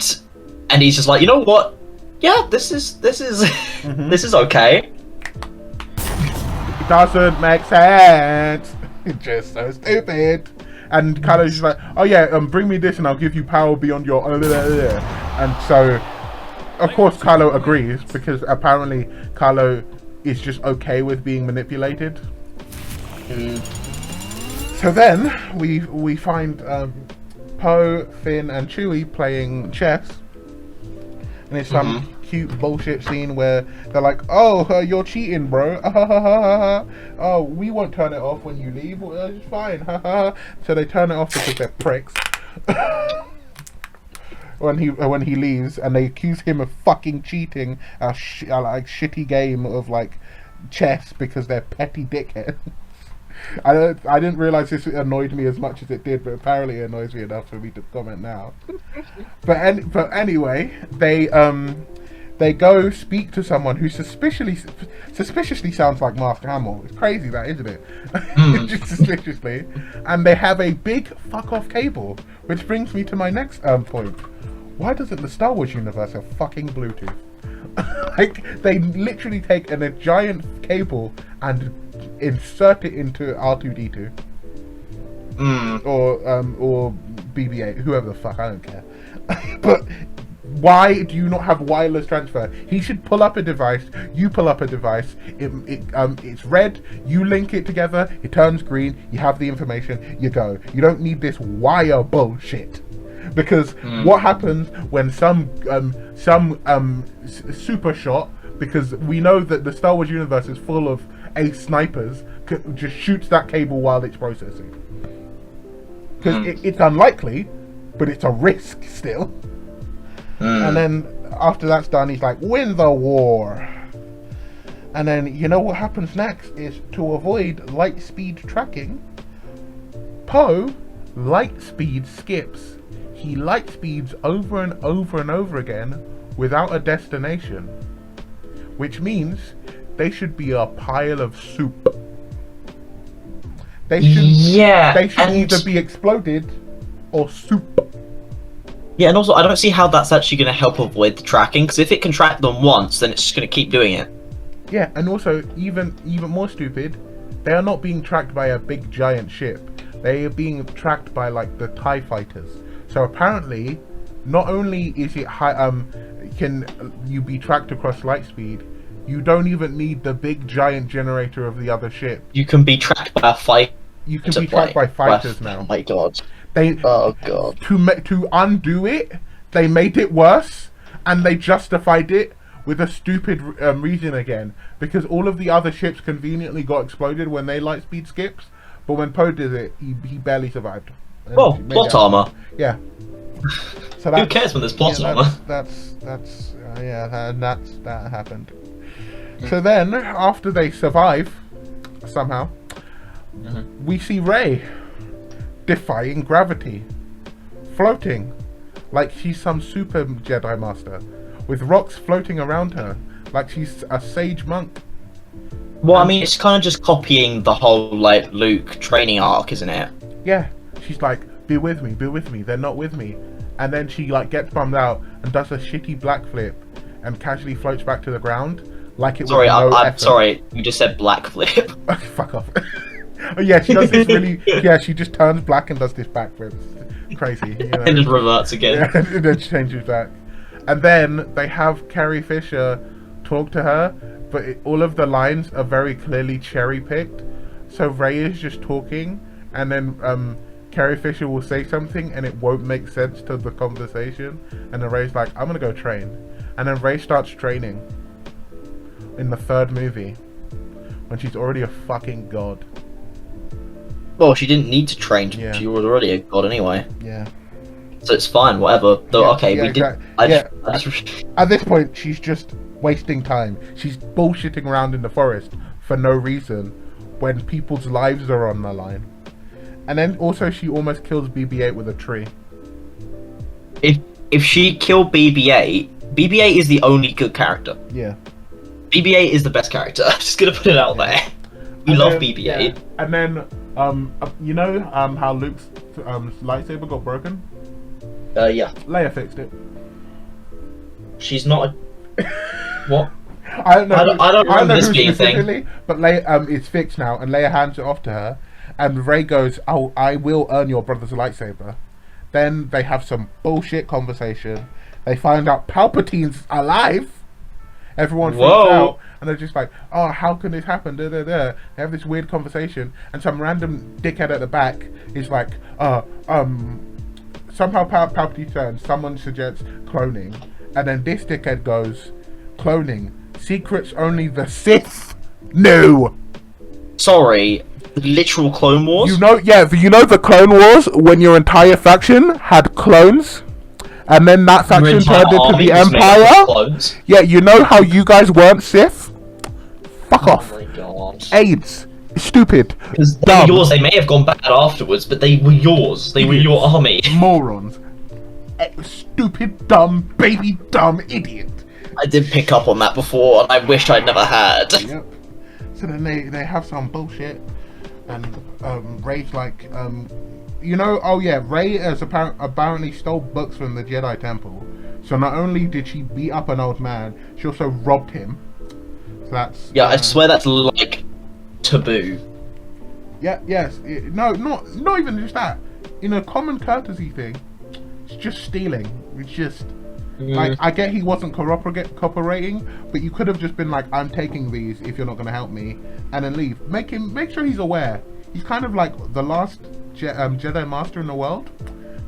And he's just like, you know what? Yeah, this is this is okay. It doesn't make sense. It's just so stupid. And Kylo's just like, oh yeah, bring me this and I'll give you power beyond your... And so, of course, Kylo agrees, because apparently Kylo is just okay with being manipulated. So then, we find Poe, Finn and Chewie playing chess. And it's some cute bullshit scene where they're like, oh, you're cheating, bro. Oh, we won't turn it off when you leave. Well, it's fine. So they turn it off because they're pricks. when he leaves, and they accuse him of fucking cheating a like shitty game of like chess because they're petty dickheads. I didn't realize this annoyed me as much as it did, but apparently it annoys me enough for me to comment now. But anyway, they They go speak to someone who suspiciously sounds like Mark Hamill. It's crazy, that, isn't it? Just suspiciously. And they have a big fuck off cable, which brings me to my next point. Why doesn't the Star Wars universe have fucking Bluetooth? Like, they literally take a giant cable and insert it into R2D2 or BB-8, whoever the fuck, I don't care. But why do you not have wireless transfer? He should pull up a device, you pull up a device, it's red, you link it together, it turns green, you have the information, you go. You don't need this wire bullshit. Because what happens when some super shot, because we know that the Star Wars universe is full of ace snipers, just shoots that cable while it's processing. Because it's unlikely, but it's a risk still. And then after that's done, he's like, win the war. And then you know what happens next is, to avoid light speed tracking, Poe light speed skips. He light speeds over and over and over again without a destination, which means they should be a pile of soup. They should either be exploded or soup. Yeah, and also I don't see how that's actually going to help avoid the tracking, because if it can track them once, then it's just going to keep doing it. Yeah, and also even more stupid, they are not being tracked by a big giant ship. They are being tracked by like the TIE fighters. So apparently, not only is it high, can you be tracked across light speed, you don't even need the big giant generator of the other ship. You can be tracked by a fighter. You can be tracked by fighters now. Oh my god. Oh god. To undo it, they made it worse, and they justified it with a stupid reason again, because all of the other ships conveniently got exploded when they light speed skips, but when Poe did it, he barely survived. Well, plot armor. Yeah. So who cares when there's plot armor? That happened. So then, after they survive, somehow, we see Rey defying gravity, floating like she's some super Jedi master, with rocks floating around her like she's a sage monk. Well, I mean, it's kind of just copying the whole like Luke training arc, isn't it? Yeah, she's like, be with me, they're not with me. And then she like gets bummed out and does a shitty black flip and casually floats back to the ground like it was no I'm effort. sorry, you just said black flip. Fuck off. Oh yeah, she does this really, yeah, she just turns black and does this backflip. It's crazy. You know? And then reverts again. Yeah, and then changes back. And then they have Carrie Fisher talk to her, but all of the lines are very clearly cherry-picked. So Rey is just talking, and then Carrie Fisher will say something, and it won't make sense to the conversation. And then Rey's like, I'm gonna go train. And then Rey starts training in the third movie, when she's already a fucking god. Well, she didn't need to train. Yeah. She was already a god anyway. Yeah. So it's fine, whatever. Though, Yeah, okay, yeah, we did. exactly. At this point, she's just wasting time. She's bullshitting around in the forest for no reason when people's lives are on the line. And then also, she almost kills BB-8 with a tree. If she killed BB-8, BB-8 is the only good character. Yeah. BB-8 is the best character. I'm just gonna put it out there. We love BB-8. Yeah. And then, you know how Luke's lightsaber got broken? Yeah. Leia fixed it. She's not a... What? I don't know. I don't remember this being a thing. But Leia, it's fixed now, and Leia hands it off to her, and Rey goes, "Oh, I will earn your brother's lightsaber." Then they have some bullshit conversation. They find out Palpatine's alive. Everyone freaks out, and they're just like, "Oh, how can this happen?" Da, da, da. They have this weird conversation, and some random dickhead at the back is like, somehow Palpatine turns. Someone suggests cloning, and then this dickhead goes, "Cloning. Secrets only the Sith knew." Sorry, the literal Clone Wars? You know the Clone Wars, when your entire faction had clones, and then that faction turned into the Empire? Yeah, you know how you guys weren't Sith? Fuck off. Oh my god. AIDS. Stupid. Because they were yours, they may have gone bad afterwards, but they were yours. They were your army. Morons. Stupid, dumb, baby dumb idiot. I did pick up on that before, and I wish I'd never had. Yep. So then they have some bullshit, and Rey's like, oh yeah, Rey has apparently stole books from the Jedi Temple. So not only did she beat up an old man, she also robbed him. So that's I swear that's like taboo. Yeah, yes. Not even just that. In a common courtesy thing, it's just stealing. It's just like, I get he wasn't cooperating, but you could have just been like, I'm taking these if you're not going to help me, and then leave. Make sure he's aware. He's kind of like the last Jedi Master in the world.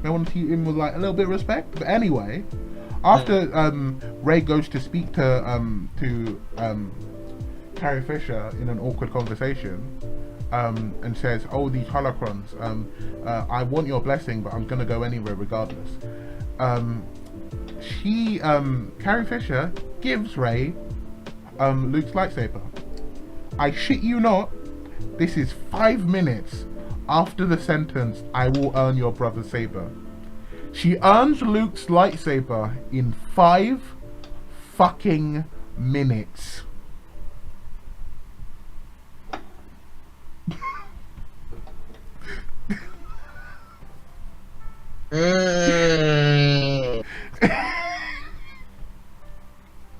I want to treat him with like a little bit of respect. But anyway, after Rey goes to speak to Carrie Fisher in an awkward conversation, and says, "Oh, these holocrons. I want your blessing, but I'm gonna go anywhere regardless." Carrie Fisher gives Rey Luke's lightsaber. I shit you not. This is 5 minutes after the sentence, "I will earn your brother's saber." She earns Luke's lightsaber in 5 fucking minutes.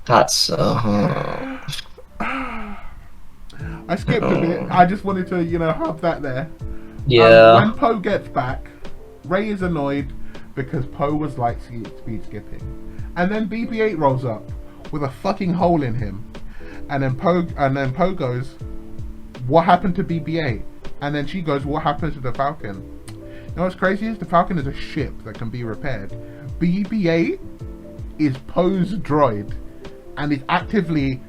That's I skipped a bit. I just wanted to, have that there. Yeah. When Poe gets back, Rey is annoyed because Poe was light speed skipping, and then BB-8 rolls up with a fucking hole in him, and then Poe goes, "What happened to BB-8?" And then she goes, "What happened to the Falcon?" You know what's crazy is the Falcon is a ship that can be repaired. BB-8 is Poe's droid, and is actively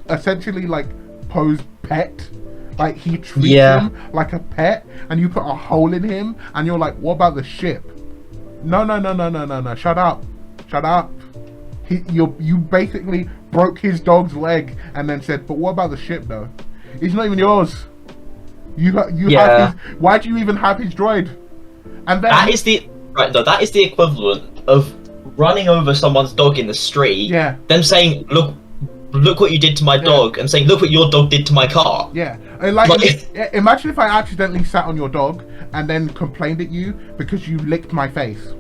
essentially like Poe's pet. Like, he treats him like a pet, and you put a hole in him, and you're like, "What about the ship?" No. Shut up. You basically broke his dog's leg, and then said, "But what about the ship, though? It's not even yours. You have his. Why do you even have his droid?" And then that is the equivalent of running over someone's dog in the street. Yeah. Them saying, "Look what you did to my dog," and saying, "Look what your dog did to my car." Yeah. Imagine if I accidentally sat on your dog and then complained at you because you licked my face.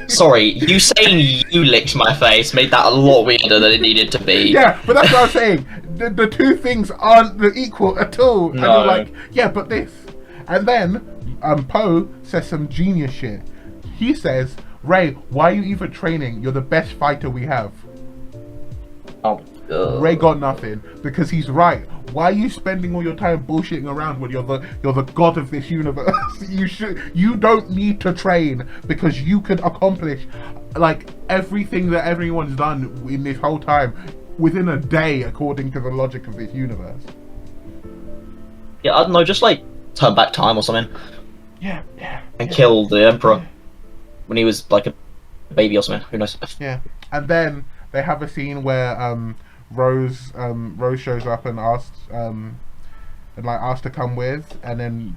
Sorry, you saying you licked my face made that a lot weirder than it needed to be. Yeah, but that's what I'm saying. The two things aren't equal at all. No. And you're like, yeah, but this. And then Poe says some genius shit. He says, "Rey, why are you even training? You're the best fighter we have." Oh, Rey got nothing, because he's right. Why are you spending all your time bullshitting around when you're the god of this universe? You don't need to train, because you could accomplish like everything that everyone's done in this whole time within a day, according to the logic of this universe. Yeah, I don't know, just like turn back time or something. Yeah. And kill the Emperor when he was like a baby or something. Who knows? Yeah. And then they have a scene where Rose shows up and asks to come with, and then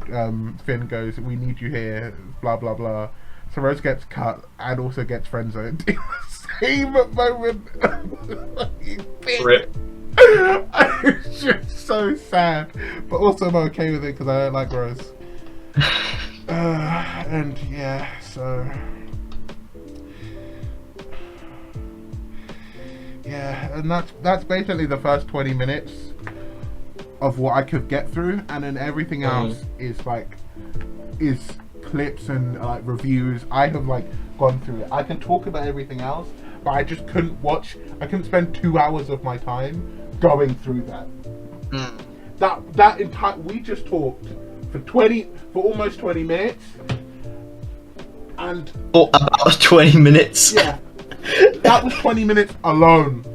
Finn goes, "We need you here," blah blah blah. So Rose gets cut and also gets friend zoned in the same moment. Rip. It's just so sad, but also I'm okay with it because I don't like Rose. And yeah, so. Yeah, and that's basically the first 20 minutes of what I could get through, and then everything else is clips and reviews. I have gone through it. I can talk about everything else, but I just couldn't spend 2 hours of my time going through that. That entire, we just talked for almost 20 minutes, and for about 20 minutes. Yeah. That was 20 minutes alone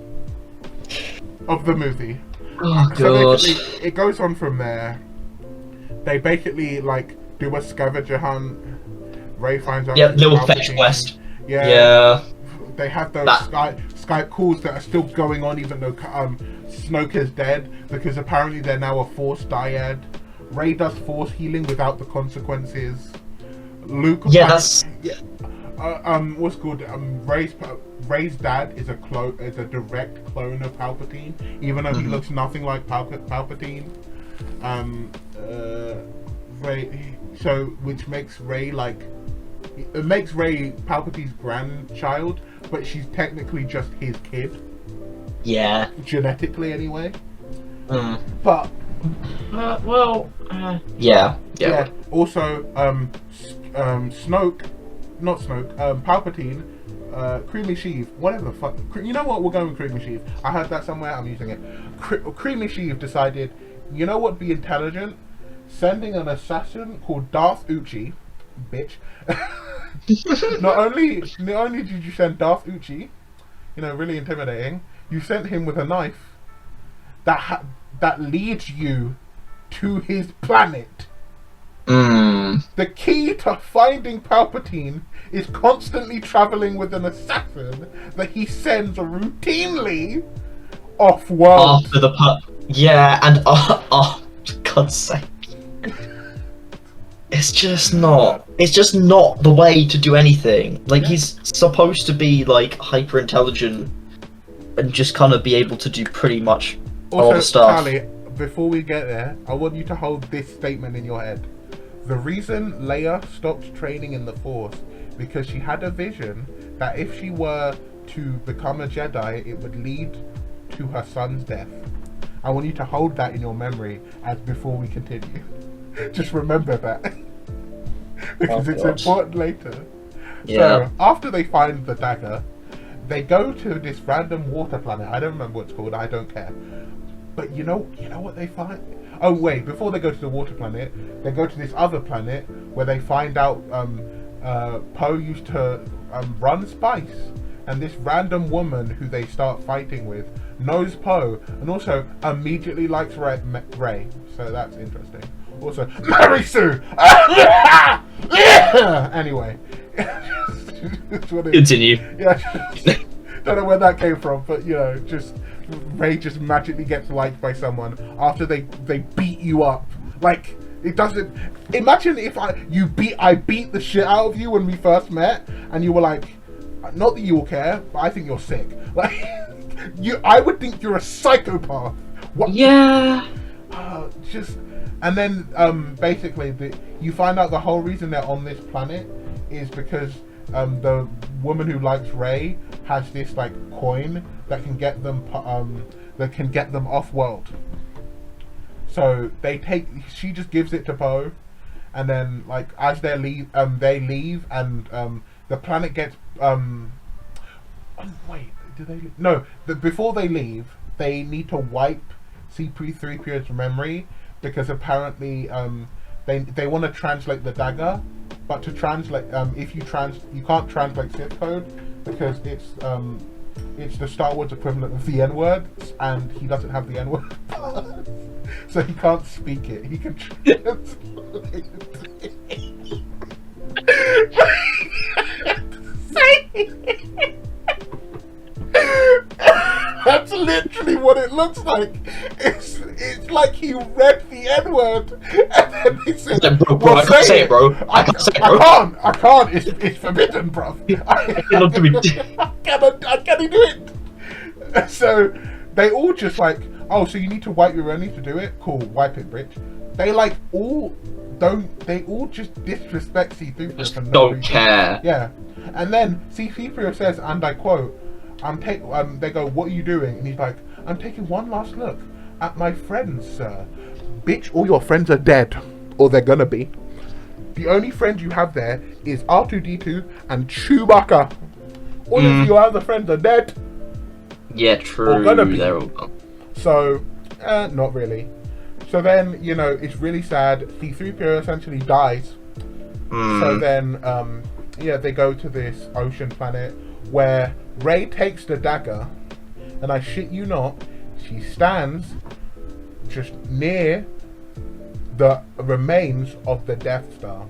of the movie. Oh, so God. basically, it goes on from there. They basically do a scavenger hunt. Rey finds out. Yeah, little fetch quest. Yeah. They have those Skype calls that are still going on, even though Snoke is dead, because apparently they're now a Force dyad. Rey does Force healing without the consequences. Luke. Yeah, that's. what's called Ray's dad is a direct clone of Palpatine, even though he looks nothing like Palpatine. Ray, so which makes Ray like it makes Ray Palpatine's grandchild, but she's technically just his kid. Yeah. Genetically, anyway. But yeah. Also, Palpatine, Creamy Sheev, whatever the fuck. You know what? We're going with Creamy Sheev. I heard that somewhere. I'm using it. Creamy Sheev decided, you know what'd be intelligent? Sending an assassin called Darth Uchi, bitch. not only did you send Darth Uchi, really intimidating. You sent him with a knife that leads you to his planet. The key to finding Palpatine is constantly traveling with an assassin that he sends routinely off-world. After the yeah, and God's sake. It's just not the way to do anything. Like, he's supposed to be like hyper intelligent and just kind of be able to do pretty much all the stuff. Charlie, before we get there, I want you to hold this statement in your head. The reason Leia stopped training in the Force because she had a vision that if she were to become a Jedi, it would lead to her son's death. I want you to hold that in your memory as before we continue. Just remember that. Because it's important later. Yeah. So, after they find the dagger, they go to this random water planet. I don't remember what it's called, I don't care. But you know what they find? Oh wait, before they go to the water planet, they go to this other planet where they find out Poe used to run Spice. And this random woman who they start fighting with knows Poe and also immediately likes Ray. So that's interesting. Also, Mary Sue! Anyway. Continue. Yeah. Don't know where that came from, but just Ray just magically gets liked by someone after they beat you up. Like, it doesn't. Imagine if I beat the shit out of you when we first met, and you were like, not that you will care, but I think you're sick. Like, I would think you're a psychopath. What? Yeah. And then basically you find out the whole reason they're on this planet is because the woman who likes Ray has this like coin that can get them off world. So she just gives it to Poe, and then like as they leave and the planet gets wait, do they leave? No, before they leave, they need to wipe C-3PO's memory because apparently they want to translate the dagger, but to translate if you can't translate Sith code because it's the Star Wars equivalent of the N-word, and he doesn't have the N-word, so he can't speak it. He can translate it. That's literally what it looks like. It's like he read the N-word and then he said, bro, I can't say it, bro. I can't. It's forbidden, bro. I can't do it. So they all just like, oh, so you need to wipe your memory to do it? Cool, wipe it, bitch. They all just disrespect C-3PO. Just don't care. Yeah. And then C-3PO says, and I quote, they go, what are you doing? And he's like, I'm taking one last look at my friends, sir. Bitch, all your friends are dead. Or they're gonna be. The only friend you have there is R2-D2 and Chewbacca. All of your other friends are dead. Yeah, true. Or gonna be. They're all... So, not really. So then, it's really sad. C-3PO essentially dies. So then, they go to this ocean planet where Rey takes the dagger, and I shit you not, she stands just near the remains of the Death Star.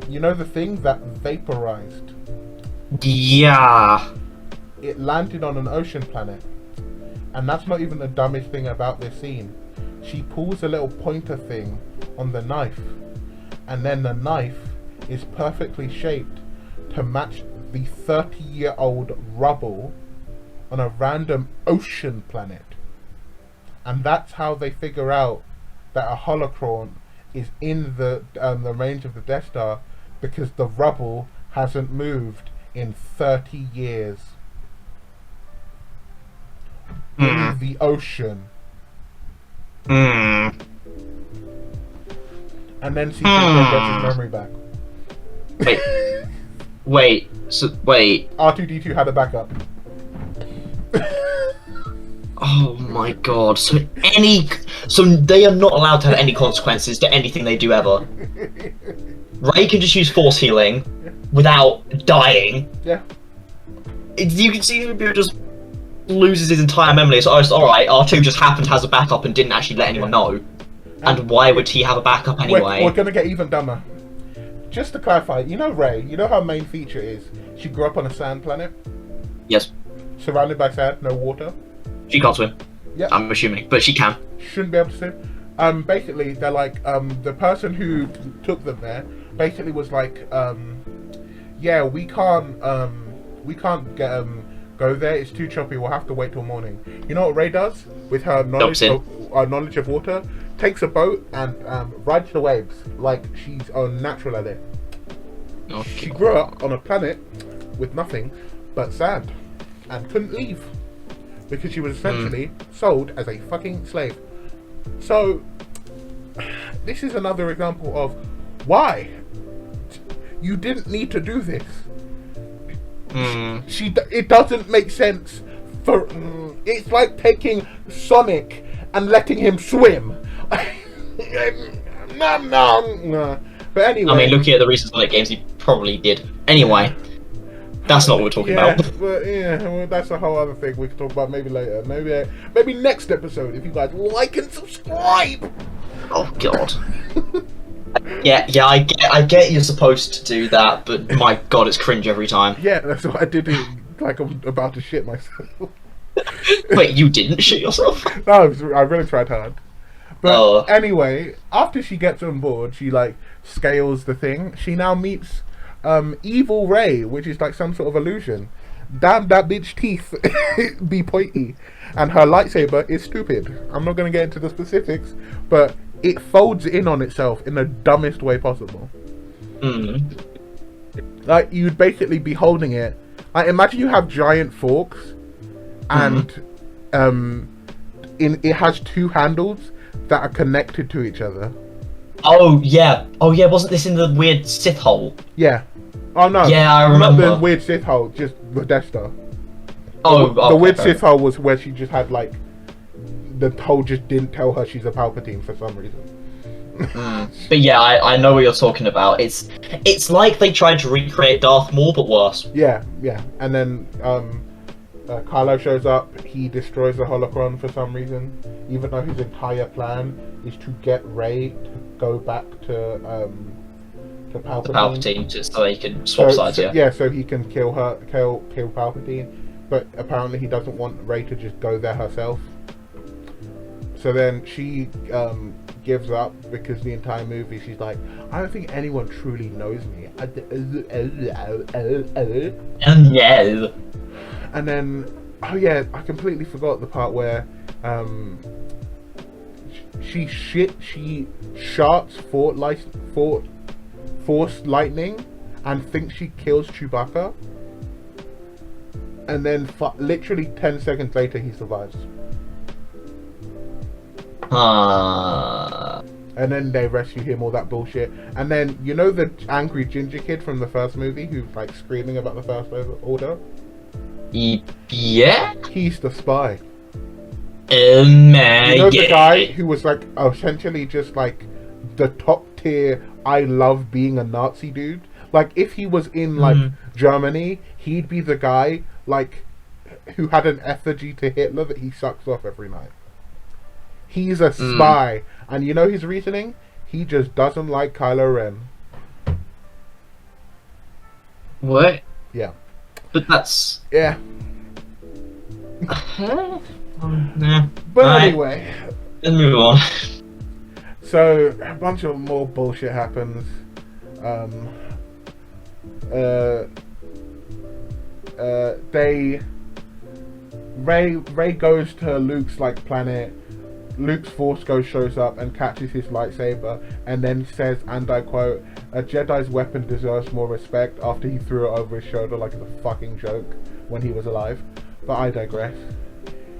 You know, the thing that vaporized? Yeah. It landed on an ocean planet. And that's not even the dumbest thing about this scene. She pulls a little pointer thing on the knife, and then the knife is perfectly shaped to match the 30-year-old rubble on a random ocean planet. And that's how they figure out that a holocron is in the range of the Death Star, because the rubble hasn't moved in 30 years. In the ocean. And then C-3PO gets his memory back. Wait. R2-D2 had a backup. Oh my god. So they are not allowed to have any consequences to anything they do ever. Rey can just use force healing without dying. Yeah. You can see C-3PO just loses his entire memory. So alright, R2 just happened to has a backup and didn't actually let anyone know. And why would he have a backup anyway? We're gonna get even dumber. Just to clarify, you know Rey, you know her main feature is she grew up on a sand planet? Yes. Surrounded by sand, no water? She can't swim. Yeah. I'm assuming, but she can. Shouldn't be able to swim. Basically, they're like, the person who took them there basically was like, yeah, we can't get go there. It's too choppy. We'll have to wait till morning. You know what Rey does with her knowledge of water? Takes a boat and rides the waves like she's a natural at it. Okay. She grew up on a planet with nothing but sand and couldn't leave because she was essentially sold as a fucking slave. So this is another example of why you didn't need to do this. It doesn't make sense. For it's like taking Sonic and letting him swim. No. But anyway, I mean, looking at the recent Sonic games, he probably did. Anyway, that's not what we're talking about. But well, that's a whole other thing we can talk about maybe later. Maybe next episode if you guys like and subscribe. Oh god. Yeah, I get you're supposed to do that, but my god, it's cringe every time. Yeah, that's what I did. Like I'm about to shit myself. Wait, you didn't shit yourself? No, I really tried hard. But anyway, after she gets on board, she like scales the thing. She now meets evil Rey, which is like some sort of illusion. Damn, that bitch teeth be pointy, and her lightsaber is stupid. I'm not gonna get into the specifics, but it folds in on itself in the dumbest way possible. Like you'd basically be holding it. Like imagine you have giant forks, and it has two handles that are connected to each other. Oh yeah, wasn't this in the weird Sith hole? Yeah. Oh no. Yeah, I remember. Not the weird Sith hole, just the Death Star. The weird Sith hole was where she just had like the hole just didn't tell her she's a Palpatine for some reason. But yeah, I know what you're talking about. It's like they tried to recreate Darth Maul, but worse. Yeah. And then Kylo shows up. He destroys the holocron for some reason, even though his entire plan is to get Rey to go back to Palpatine. Just so they can swap sides. Yeah, so he can kill Palpatine. But apparently he doesn't want Rey to just go there herself. So then she gives up because the entire movie she's like, I don't think anyone truly knows me. And then, oh yeah, I completely forgot the part where she sharts force lightning and thinks she kills Chewbacca, and then literally 10 seconds later he survives. And then they rescue him, all that bullshit. And then, you know the angry ginger kid from the first movie who's like screaming about the First Order? Yeah? He's the spy. You know the guy who was like essentially just like the top tier I love being a Nazi dude? Like if he was in like Germany, he'd be the guy like who had an effigy to Hitler that he sucks off every night. He's a spy. And you know his reasoning? He just doesn't like Kylo Ren. What? Yeah. But that's... Yeah. Nah. But anyway. Let's move on. So, a bunch of more bullshit happens. Ray goes to Luke's like planet. Luke's Force Ghost shows up and catches his lightsaber, and then says, and I quote, "A Jedi's weapon deserves more respect," after he threw it over his shoulder like it's a fucking joke when he was alive. But I digress.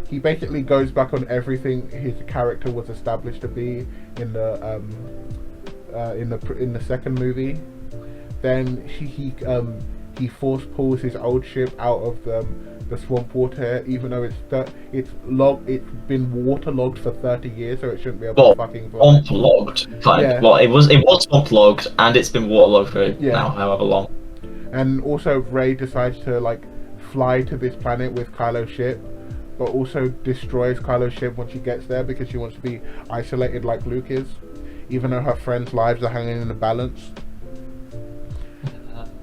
He basically goes back on everything his character was established to be in the second movie. Then he force pulls his old ship out of the swamp water, even though it's been waterlogged for 30 years, so it shouldn't be able to fucking fly. Swamp-logged, Yeah. Well, it was swamp-logged, and it's been waterlogged for now however long. And also, Rey decides to like fly to this planet with Kylo's ship, but also destroys Kylo's ship when she gets there because she wants to be isolated like Luke is, even though her friends' lives are hanging in the balance.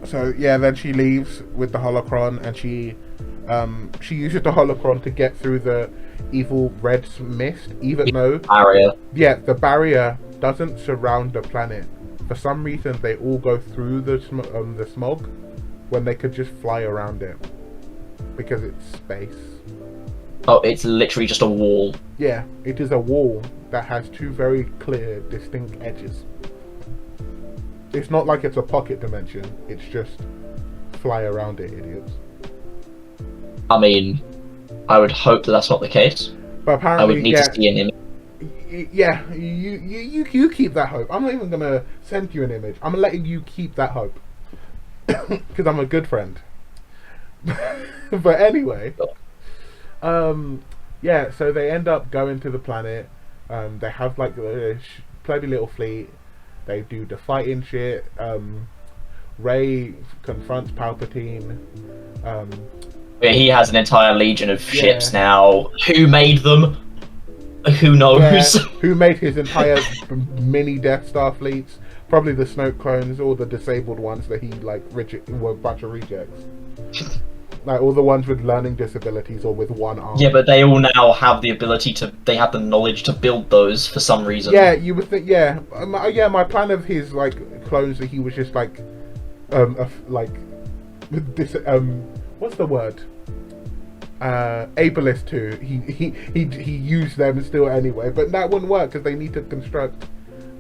So yeah, then she leaves with the holocron, and she uses the holocron to get through the evil red mist, even though barrier. Yeah, the barrier doesn't surround the planet. For some reason, they all go through the smog when they could just fly around it because it's space. Oh, it's literally just a wall. Yeah, it is a wall that has two very clear, distinct edges. It's not like it's a pocket dimension. It's just fly around it, idiots. I mean, I would hope that that's not the case. But apparently, I would need to see an image. Yeah, you keep that hope. I'm not even gonna send you an image. I'm letting you keep that hope because I'm a good friend. But anyway, yeah. So they end up going to the planet. They have like a bloody little fleet. They do the fighting shit. Rey confronts Palpatine. He has an entire legion of ships now. Who made them? Who knows? Yeah, who made his entire mini Death Star fleets? Probably the Snoke clones, or the disabled ones that he like were a bunch of rejects. Like all the ones with learning disabilities or with one arm. Yeah, but they all now have the ability to. They have the knowledge to build those for some reason. Yeah, you would think. Yeah, my plan of his like clones that he was just like, this what's the word? Ableist too. He used them still anyway, but that wouldn't work because they need to construct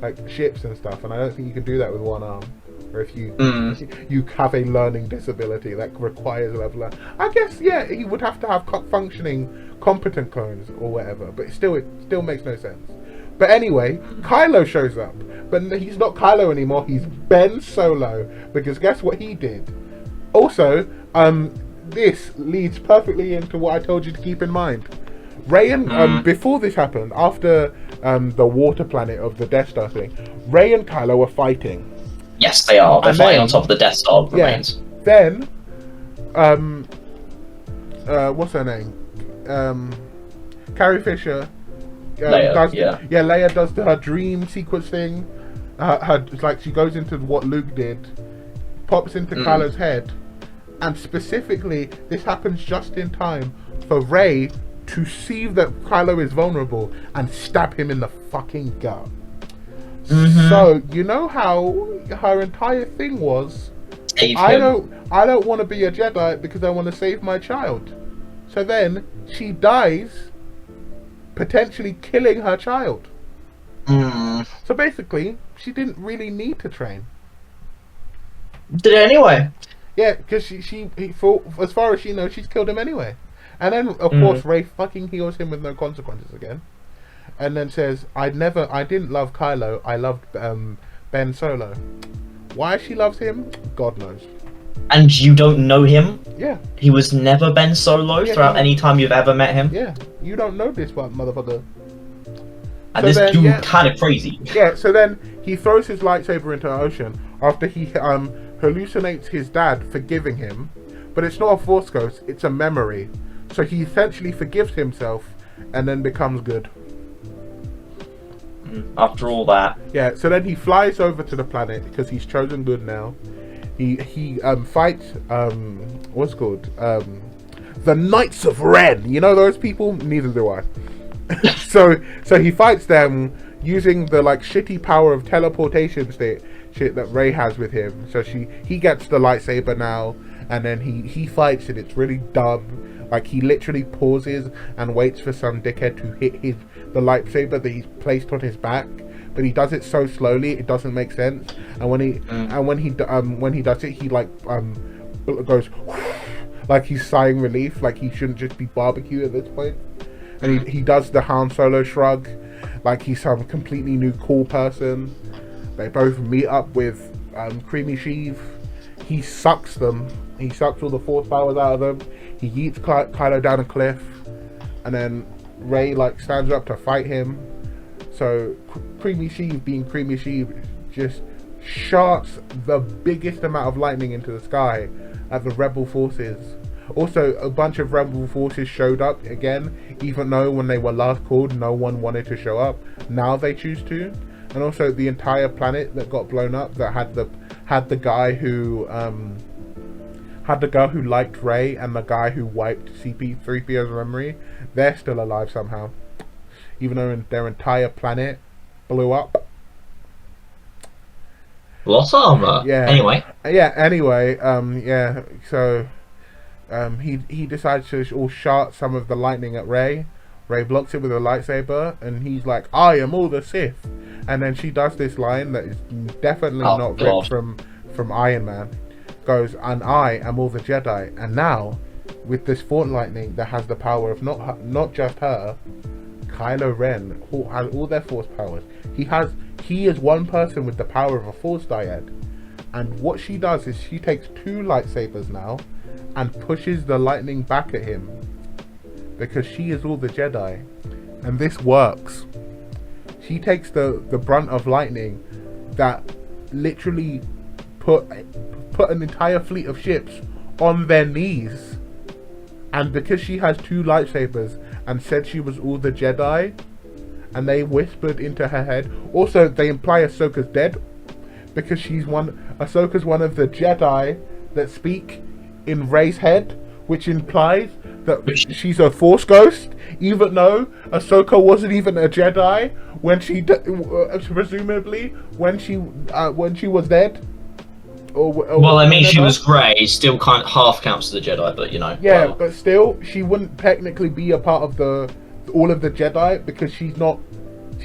like ships and stuff, and I don't think you can do that with one arm. Or if you you have a learning disability that requires a level of, I guess he would have to have functioning, competent clones or whatever. But it still makes no sense. But anyway, Kylo shows up, but he's not Kylo anymore. He's Ben Solo, because guess what he did? Also, this leads perfectly into what I told you to keep in mind. Rey and before this happened, after the water planet of the Death Star thing, Rey and Kylo were fighting. Yes, they are. They're And flying then- on top of the Death Star remains. Then, what's her name? Carrie Fisher. Leia, Leia does her dream sequence thing. She goes into what Luke did, pops into Kylo's head, and specifically, this happens just in time for Rey to see that Kylo is vulnerable and stab him in the fucking gut. So you know how her entire thing was, Save I him. don't want to be a Jedi because I want to save my child. So then she dies, potentially killing her child. So basically, she didn't really need to train. Did it anyway. Yeah, because for as far as she knows, she's killed him anyway. And then of course Rey fucking heals him with no consequences again. And then says, I didn't love Kylo, I loved Ben Solo. Why she loves him, God knows. And you don't know him? Yeah, He was never Ben Solo Yeah, throughout he- any time you've ever met him? yeah. You don't know this one, motherfucker. And So this then, dude yeah. kind of crazy. Yeah, so then he throws his lightsaber into the ocean after he hallucinates his dad forgiving him. But it's not a Force Ghost, it's a memory. So he essentially forgives himself and then becomes good. After all that. Yeah, so then he flies over to the planet because he's chosen good now. He fights what's it called? The Knights of Ren. You know those people? Neither do I. so he fights them using the like shitty power of teleportation shit that Rey has with him. So he gets the lightsaber now, and then he fights it. It's really dumb. Like, he literally pauses and waits for some dickhead to hit the lightsaber that he's placed on his back, but he does it so slowly it doesn't make sense. And when he does it, he like goes like he's sighing relief, like he shouldn't just be barbecue at this point. And he does the Han Solo shrug, like he's some completely new cool person. They both meet up with Creamy Sheev. He sucks them. He sucks all the Force powers out of them. He yeets Kylo down a cliff, and then Rey like stands up to fight him. So Creamy Sheev, being Creamy Sheev, just sharts the biggest amount of lightning into the sky at the Rebel forces. Also, a bunch of Rebel forces showed up again, even though when they were last called, no one wanted to show up. Now they choose to. And also, the entire planet that got blown up, that had the guy who liked Rey and the guy who wiped CP3PO's memory, they're still alive somehow, even though their entire planet blew up. Lost armor. Yeah. Anyway. Yeah. Anyway. Yeah. So, he decides to all shart some of the lightning at Rey. Rey blocks it with a lightsaber, and he's like, "I am all the Sith." And then she does this line that is definitely not ripped from Iron Man. Goes, "And I am all the Jedi." And now, with this Force lightning that has the power of not just her, Kylo Ren, who has all their Force powers. He is one person with the power of a Force dyad. And what she does is she takes two lightsabers now and pushes the lightning back at him, because she is all the Jedi. And this works. She takes the brunt of lightning that literally put an entire fleet of ships on their knees. And because she has two lightsabers and said she was all the Jedi, and they whispered into her head. Also, they imply Ahsoka's dead, because Ahsoka's one of the Jedi that speak in Rey's head, which implies that she's a Force ghost, even though Ahsoka wasn't even a Jedi when she presumably when she was dead. Well, I mean, she was grey, still kind of half counts as a Jedi, but you know. Yeah, well. But still, she wouldn't technically be a part of all of the Jedi, because she's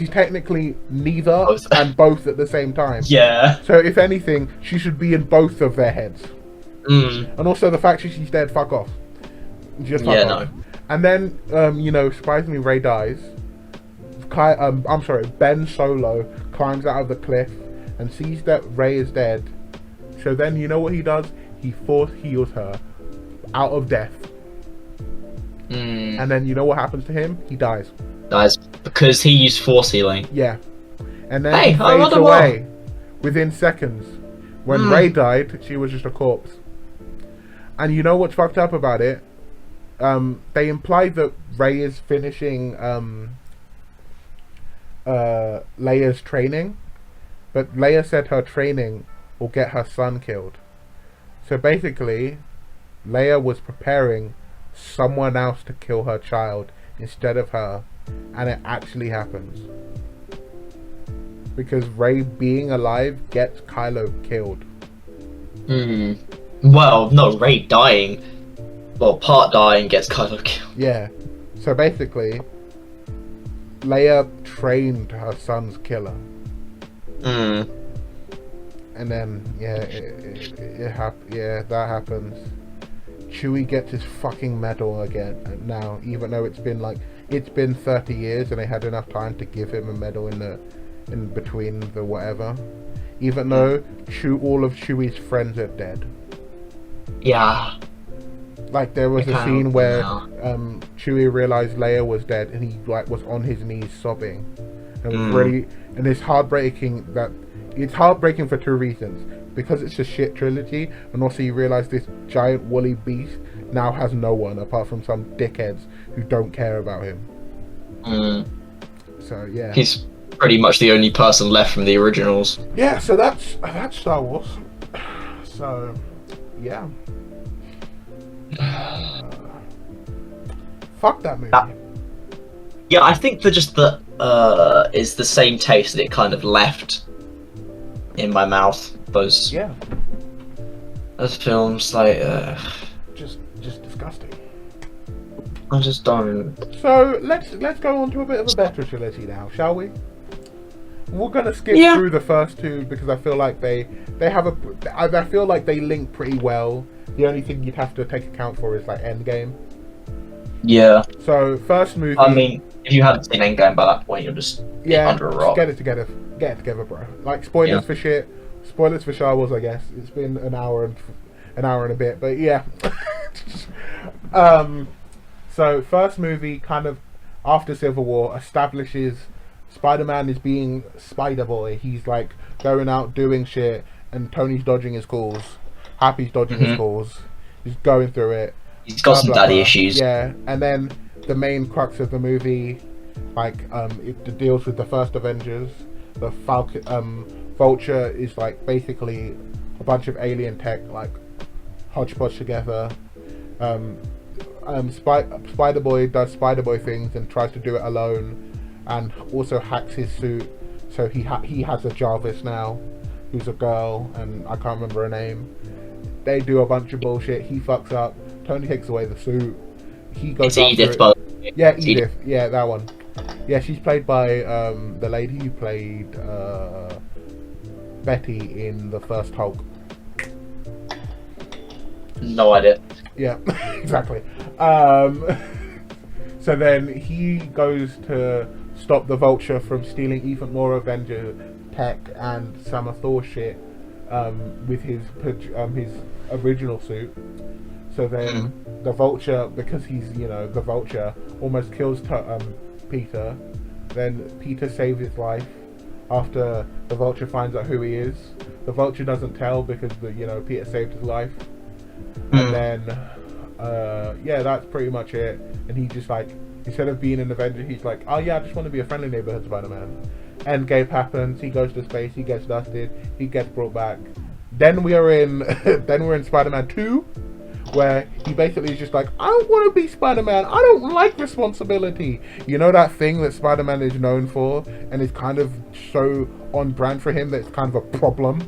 technically neither and both at the same time. Yeah. So if anything, she should be in both of their heads. And also the fact that she's dead, fuck off. Just fuck off. No. And then, surprisingly, Rey dies. Ben Solo climbs out of the cliff and sees that Rey is dead. So then, you know what he does? He Force heals her out of death. And then, you know what happens to him? He dies. Dies because he used Force healing. Yeah. And then he fades away within seconds. When Rey died, she was just a corpse. And you know what's fucked up about it? They imply that Rey is finishing Leia's training, but Leia said her training will get her son killed. So basically, Leia was preparing someone else to kill her child instead of her, and it actually happens. Because Rey being alive gets Kylo killed. Well, no, Rey dying. Well, part dying gets Kylo killed. Yeah. So basically, Leia trained her son's killer. And then, that happens. Chewie gets his fucking medal again now, even though it's been 30 years and they had enough time to give him a medal in between the whatever. Even though all of Chewie's friends are dead. Yeah. Like, there was a scene where Chewie realized Leia was dead, and he was on his knees sobbing. It was really, and it's heartbreaking for two reasons. Because it's a shit trilogy, and also you realize this giant woolly beast now has no one apart from some dickheads who don't care about him. So yeah, he's pretty much the only person left from the originals. Yeah, so that's Star Wars. So yeah, fuck that movie. Yeah, I think that is the same taste that it kind of left. in my mouth. Those films, like, just disgusting. I just don't. So let's go on to a bit of a better trilogy now, shall we? We're gonna skip through the first two because I feel like they feel like they link pretty well. The only thing you'd have to take account for is like Endgame. Yeah. So first movie. I mean, if you haven't seen Endgame by that point, you're just under a rock. Get it together, bro. Like spoilers for shit. Spoilers for Star Wars, I guess. It's been an hour and a bit, but yeah. So first movie, kind of after Civil War, establishes Spider-Man is being Spider-Boy. He's like going out doing shit, and Tony's dodging his calls. Happy's dodging his calls. He's going through it. He's got some daddy issues. Yeah, and then the main crux of the movie, like it deals with the first Avengers. The Vulture is like basically a bunch of alien tech like hodgepodge together. Spider-Boy does Spider-Boy things and tries to do it alone, and also hacks his suit. So he has a Jarvis now, who's a girl, and I can't remember her name. They do a bunch of bullshit. He fucks up. Tony takes away the suit. He goes. It's Edith, but yeah, Edith. Yeah, that one. Yeah, she's played by the lady who played Betty in the first Hulk. No idea. Yeah, exactly. So then he goes to stop the Vulture from stealing even more Avenger tech and some of Thor shit with his original suit. So then the Vulture, because he's the Vulture, almost kills Peter. Then Peter saves his life after the Vulture finds out who he is. The Vulture doesn't tell because Peter saved his life. And then that's pretty much it. And he just like, instead of being an Avenger, he's like, oh yeah, I just want to be a friendly neighborhood Spider-Man. Endgame happens. He goes to space. He gets dusted. He gets brought back. Then we're in Spider-Man 2, where he basically is just like, I don't want to be Spider-Man. I don't like responsibility. You know that thing that Spider-Man is known for, and is kind of so on brand for him that it's kind of a problem.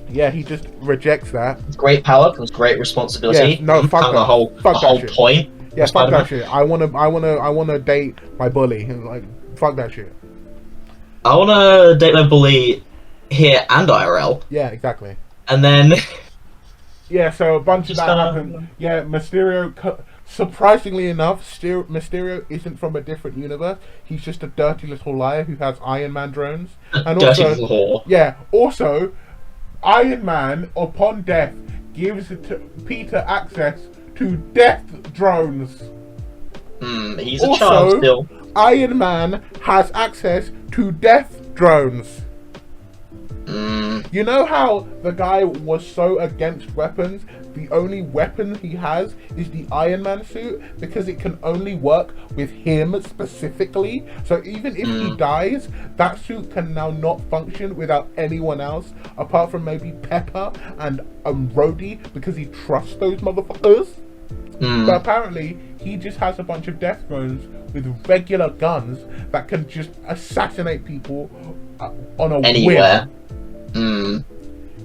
Yeah, he just rejects that. Great power comes great responsibility. Yeah, no, fuck kind that. of the whole shit. point. Yeah, fuck that shit. I wanna date my bully. Like, fuck that shit. I wanna date my bully here and IRL. Yeah, exactly. And then yeah, so a bunch of that happened. Yeah, Mysterio. Surprisingly enough, Mysterio isn't from a different universe. He's just a dirty little liar who has Iron Man drones. And dirty also, little whore. Yeah, also, Iron Man, upon death, gives Peter access to death drones. He's a child still. Iron Man has access to death drones. You know how the guy was so against weapons? The only weapon he has is the Iron Man suit because it can only work with him specifically. So even if he dies, that suit can now not function without anyone else apart from maybe Pepper and Rhodey because he trusts those motherfuckers. But apparently he just has a bunch of death drones with regular guns that can just assassinate people on a anywhere. whim.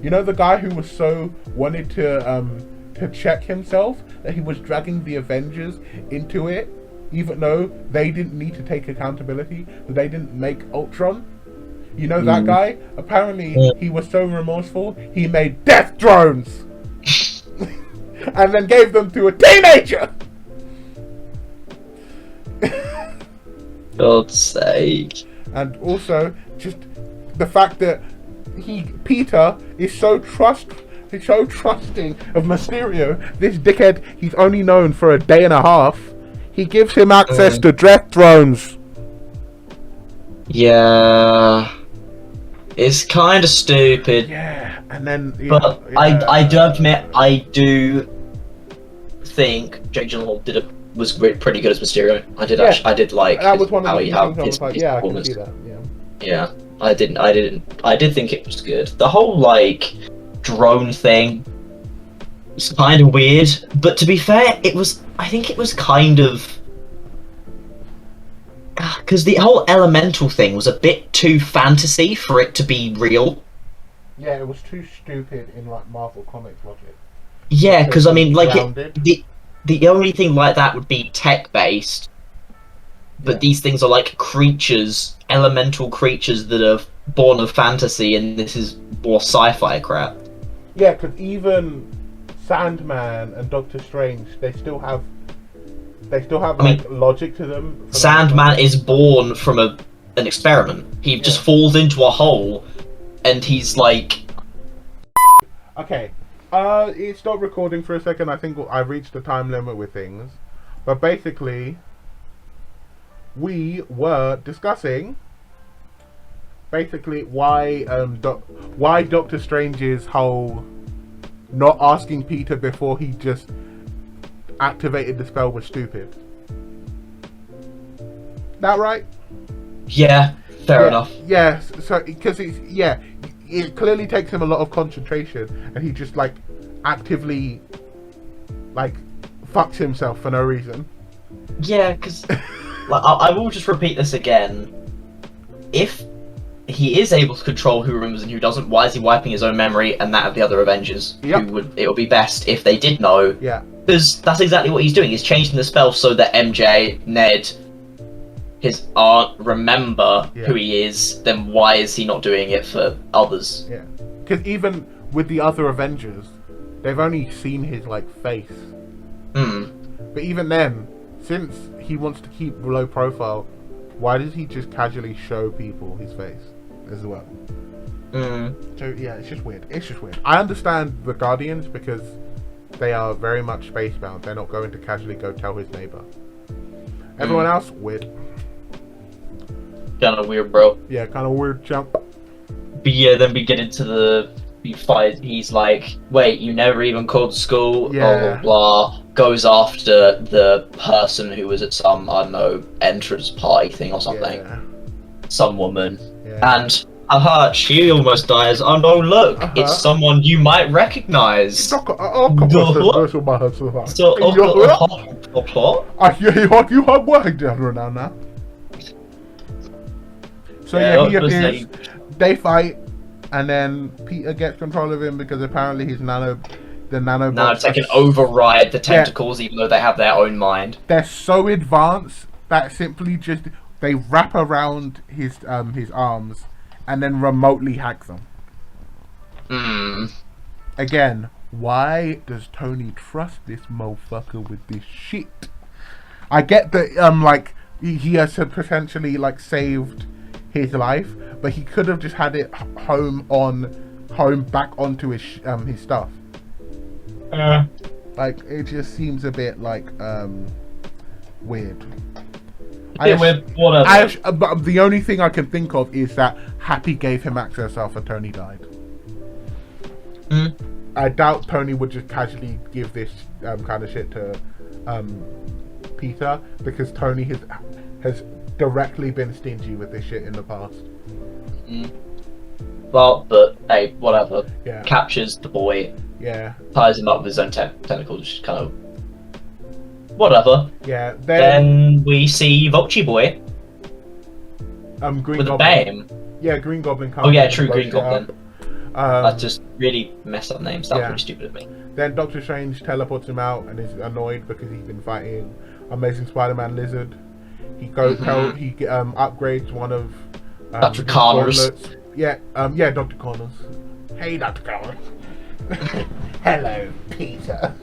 You know the guy who was so wanted to check himself that he was dragging the Avengers into it, even though they didn't need to take accountability, that they didn't make Ultron. You know that guy? Apparently he was so remorseful he made death drones and then gave them to a teenager. God's sake. And also just the fact that Peter is so trusting of Mysterio. This dickhead, he's only known for a day and a half. He gives him access to death drones. Yeah, it's kind of stupid. Yeah, and then but I do admit, I do think Jake Gyllenhaal was pretty good as Mysterio. I did like that was one of the how things I was like, yeah, I can see that. Yeah, I did think it was good. The whole like drone thing was kind of weird, but to be fair, I think it was kind of because the whole elemental thing was a bit too fantasy for it to be real. Yeah, it was too stupid in like Marvel Comics logic. Yeah, because I mean, like Grounded. the only thing like that would be tech based, but Yeah. these things are like creatures, elemental creatures that are born of fantasy, and this is more sci-fi crap. Yeah, because even Sandman and Doctor Strange, they still have like logic to them. Sandman is born from an experiment. He just falls into a hole, and he's like, okay. It stopped recording for a second. I think I reached the time limit with things, but basically, we were discussing why Doctor Strange's whole not asking Peter before he just activated the spell was stupid. That right? yeah, fair enough. Yes. So because it clearly takes him a lot of concentration, and he just like actively like fucks himself for no reason. Yeah, because like, I will just repeat this again. If he is able to control who remembers and who doesn't, why is he wiping his own memory and that of the other Avengers? Yep. It would be best if they did know. Yeah. Because that's exactly what he's doing. He's changing the spell so that MJ, Ned, his aunt remember who he is. Then why is he not doing it for others? Yeah. Because even with the other Avengers, they've only seen his like face. But even then, since he wants to keep low profile, why does he just casually show people his face as well? So yeah, it's just weird. I understand the Guardians because they are very much spacebound. They're not going to casually go tell his neighbor. Everyone else, weird. Kind of weird, bro. Yeah, kind of weird jump. But yeah, then we get into the fight. He's like, wait, you never even called school? Yeah. Blah, blah, blah. Goes after the person who was at some, I don't know, entrance party thing or something. Yeah. Some woman. Yeah. And, she almost dies. Oh no, look, it's someone you might recognize. So, You have work down now. So yeah, he appears. They fight, and then Peter gets control of him because apparently his nanotech can override the tentacles, even though they have their own mind. They're so advanced that simply just they wrap around his arms and then remotely hack them. Again, why does Tony trust this motherfucker with this shit? I get that like he has potentially like saved his life, but he could have just had it home back onto his stuff. Like it just seems a bit like weird. Whatever. But the only thing I can think of is that Happy gave him access after Tony died. I doubt Tony would just casually give this kind of shit to Peter, because Tony has directly been stingy with this shit in the past. Well, but hey, whatever. Yeah. Captures the boy. Yeah. Ties him up with his own tentacles, just kind of whatever. Yeah. Then we see Vulture Boy. Green with Goblin. a BAME. Yeah, Green Goblin comes. Oh yeah, true, Green Goblin. I just really messed up names. That was really stupid of me. Then Doctor Strange teleports him out and is annoyed because he's been fighting Amazing Spider-Man Lizard. He goes upgrades one of Dr. Connors. Yeah, Dr. Connors. Hey, Dr. Connors. Hello, Peter.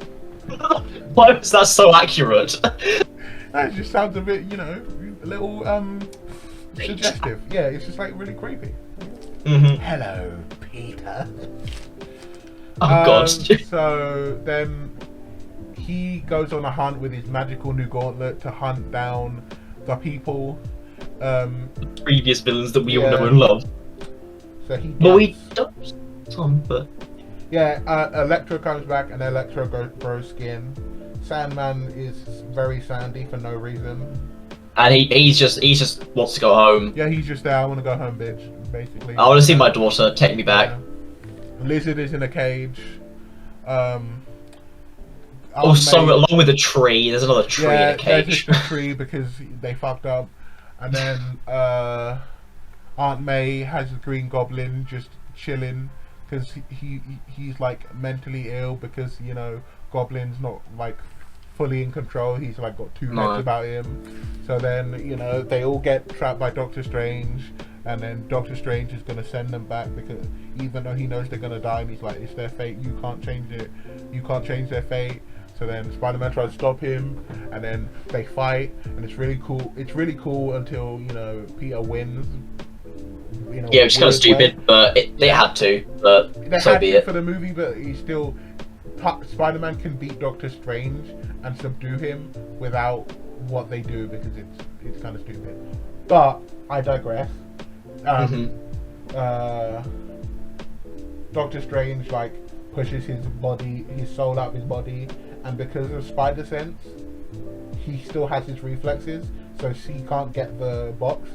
Why was that so accurate? That just sounds a bit, a little suggestive. Yeah, it's just like really creepy. Hello, Peter. Oh god. So then he goes on a hunt with his magical new gauntlet to hunt down the people. Previous villains that we all know and love. So he. But we don't. But yeah, Electro comes back and Electro grows skin. Sandman is very sandy for no reason. And he just wants to go home. Yeah, he's just there. I want to go home, bitch. Basically. I want to see my daughter. Take me back. Yeah. Lizard is in a cage. Along with a tree. There's another tree in a cage. There's just a tree because they fucked up. And then Aunt May has the Green Goblin just chilling because he's like mentally ill because Goblin's not like fully in control. He's like got two heads about him. So then they all get trapped by Doctor Strange, and then Doctor Strange is gonna send them back because even though he knows they're gonna die, and he's like, it's their fate. You can't change it. You can't change their fate. So then Spider-Man tries to stop him, and then they fight, and it's really cool. It's really cool until Peter wins. Yeah, it's kind of stupid, but they had to. But they so had be to it. for the movie, but he still. Spider-Man can beat Doctor Strange and subdue him without what they do because it's kind of stupid. But I digress. Doctor Strange like pushes his soul out of his body, and because of spider sense, he still has his reflexes, so he can't get the box,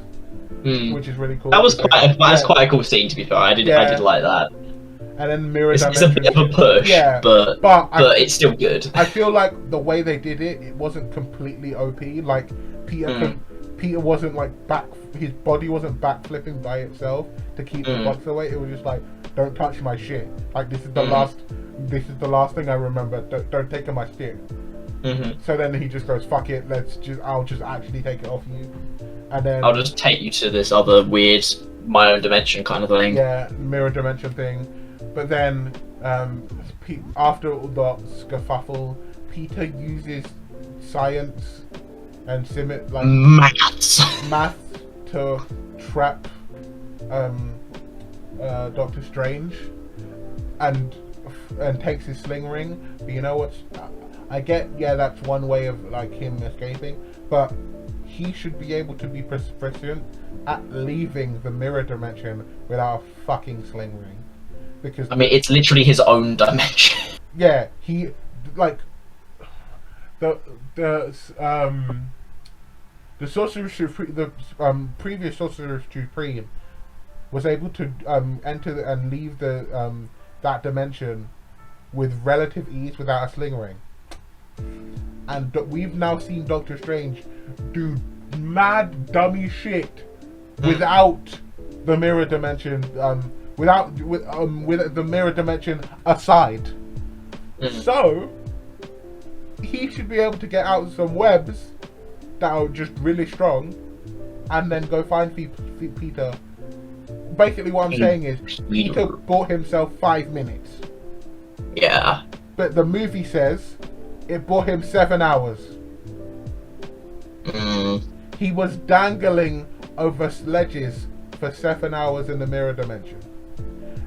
which is really cool. That was quite a cool scene, to be fair. I did like that. And then mirror it's dimension. It's a bit of a push, but it's still good. I feel like the way they did it wasn't completely OP. Like Peter wasn't like his body wasn't backflipping by itself to keep the box away. It was just like, don't touch my shit. Like this is the last thing I remember. Don't take my shit. So then he just goes, fuck it, I'll just actually take it off you. And then I'll just take you to this other weird my own dimension kind of thing. Yeah, mirror dimension thing. But then after all the skerfuffle, Peter uses science and math to trap Doctor Strange and takes his sling ring. But you know what? I get, that's one way of like him escaping, but he should be able to be proficient at leaving the mirror dimension without a fucking sling ring. Because it's literally his own dimension. Yeah, he like the Sorcerer Supreme, the previous Sorcerer Supreme was able to enter and leave the that dimension with relative ease without a sling ring. And we've now seen Doctor Strange do mad dummy shit without the mirror dimension. With the mirror dimension aside, so he should be able to get out some webs that are just really strong, and then go find Peter. Basically, what I'm saying is Peter bought himself 5 minutes. Yeah. But the movie says it bought him 7 hours. He was dangling over ledges for 7 hours in the mirror dimension.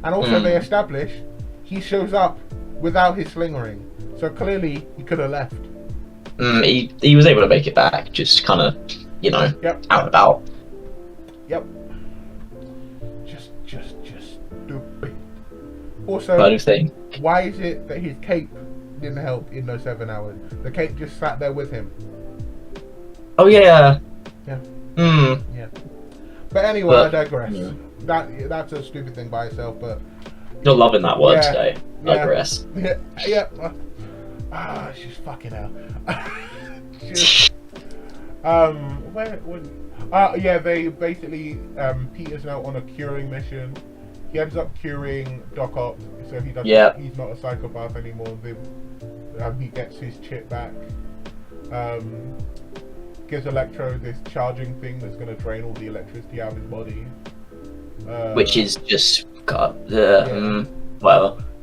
And also they establish he shows up without his sling ring. So clearly he could have left. He was able to make it back, just kind of, out and about. Yep. Just stupid. Also, why is it that his cape didn't help in those 7 hours? The cape just sat there with him. Oh yeah. Yeah. Yeah. But anyway, I digress. Yeah. That's a stupid thing by itself, but you're loving that word today. Digress. Yeah. She's fucking hell. They basically Peter's now on a curing mission. He ends up curing Doc Ock, so he doesn't. Yeah. He's not a psychopath anymore. He gets his chip back. Gives Electro this charging thing that's going to drain all the electricity out of his body. Which is just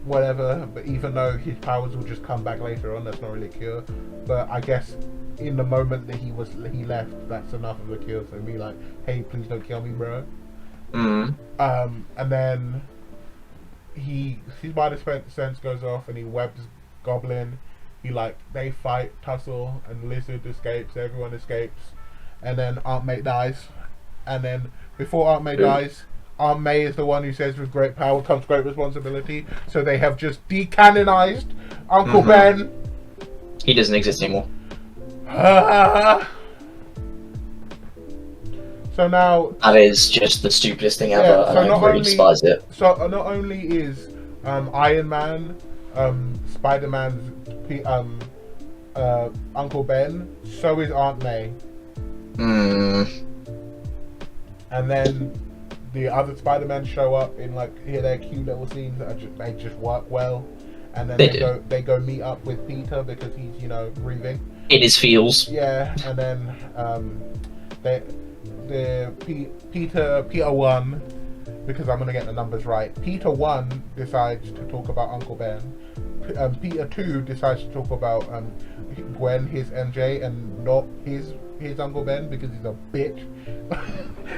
whatever. But even though his powers will just come back later on, that's not really a cure. But I guess in the moment that he left, that's enough of a cure. So be like, hey, please don't kill me, bro. And then his spider sense goes off, and he webs Goblin. They fight, tussle, and Lizard escapes. Everyone escapes, and then Aunt May dies. And then before Aunt May dies, Aunt May is the one who says, "With great power comes great responsibility." So they have just decanonized Uncle Ben. He doesn't exist anymore. So now that is just the stupidest thing ever. So and I really despise it. So not only is Iron Man, Spider-Man's Uncle Ben, so is Aunt May. and then the other Spider-Men show up in like here their cute little scenes that they just work well, and then they go meet up with Peter because he's grieving in his feels. Yeah, and then Peter 1, because I'm gonna get the numbers right. Peter 1 decides to talk about Uncle Ben. Peter 2 decides to talk about Gwen, his MJ, and not his Uncle Ben because he's a bitch.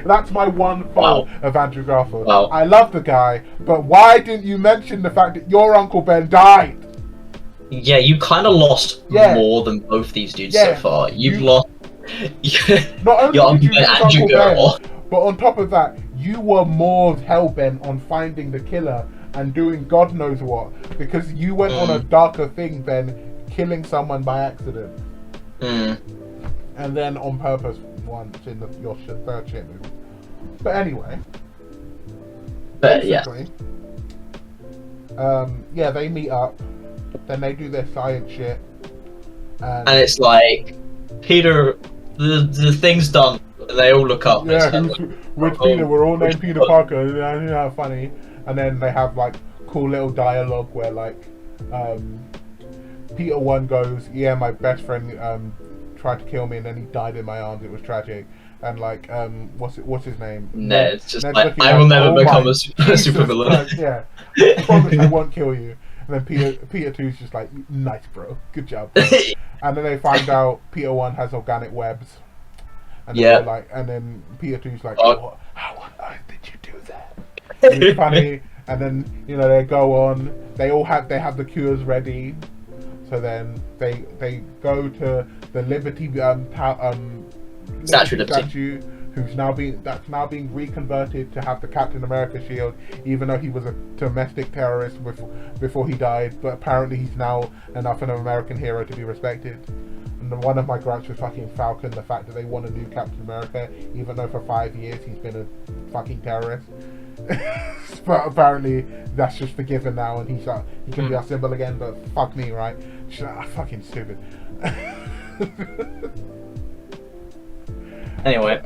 That's my one fault of Andrew Garfield. Wow. I love the guy, but why didn't you mention the fact that your Uncle Ben died? Yeah, you kind of lost more than both these dudes so far. You've lost. Not only your did you lose Andrew Uncle Girl. Ben, but on top of that, you were more hell-bent on finding the killer and doing God knows what, because you went on a darker thing than killing someone by accident. And then on purpose once in your third shit movie. But anyway. Basically, they meet up, then they do their science shit. And it's like, Peter, the thing's done. They all look up. Yeah, which Peter? We're all named Peter Parker. You know how funny. And then they have like cool little dialogue where like Peter 1 goes, yeah, my best friend tried to kill me and then he died in my arms. It was tragic. And like what's his name? Ned. It's just like, I will never become a super villain. Yeah, I promise I won't kill you. And then Peter 2's just like, nice bro, good job. Bro. And then they find out Peter 1 has organic webs. And then like, and then Peter 2's like, how on earth did you do that? And it's funny. And then they go on. They have the cures ready. So then they go to the Liberty statue, that's now being reconverted to have the Captain America shield, even though he was a domestic terrorist before he died. But apparently he's now enough an American hero to be respected. And one of my gripes with fucking Falcon, the fact that they want a new Captain America, even though for 5 years he's been a fucking terrorist. But apparently that's just forgiven now, and he can be our symbol again. But fuck me, right? Fucking stupid. Anyway.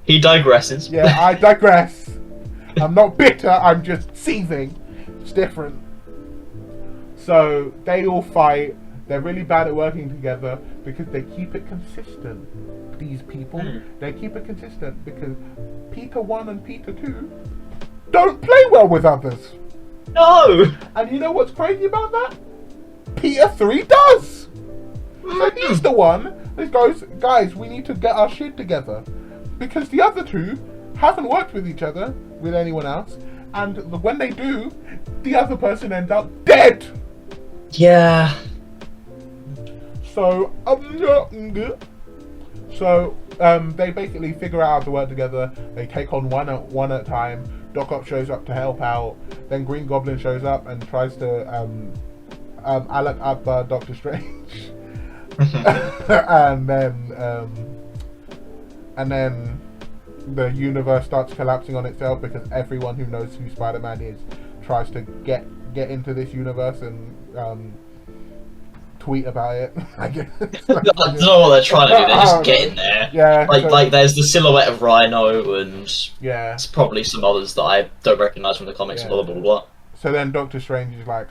He digresses. Yeah, I digress. I'm not bitter, I'm just seething. It's different. So they all fight. They're really bad at working together because they keep it consistent. These people, they keep it consistent because Peter 1 and Peter 2 don't play well with others. No! And you know what's crazy about that? Peter 3 does! So he's the one that goes, guys, we need to get our shit together. Because the other two haven't worked with each other, with anyone else, and when they do, the other person ends up dead! Yeah. So, they basically figure out how to work together. They take on one at a time. Doc Ock shows up to help out. Then Green Goblin shows up and tries to Alec up Doctor Strange. and then the universe starts collapsing on itself because everyone who knows who Spider-Man is tries to get into this universe and tweet about it. I guess. I don't know what they're trying to do. They're just getting there. Yeah. Like there's the silhouette of Rhino and it's probably some others that I don't recognize from the comics. Yeah. Blah blah blah. So then Doctor Strange is like,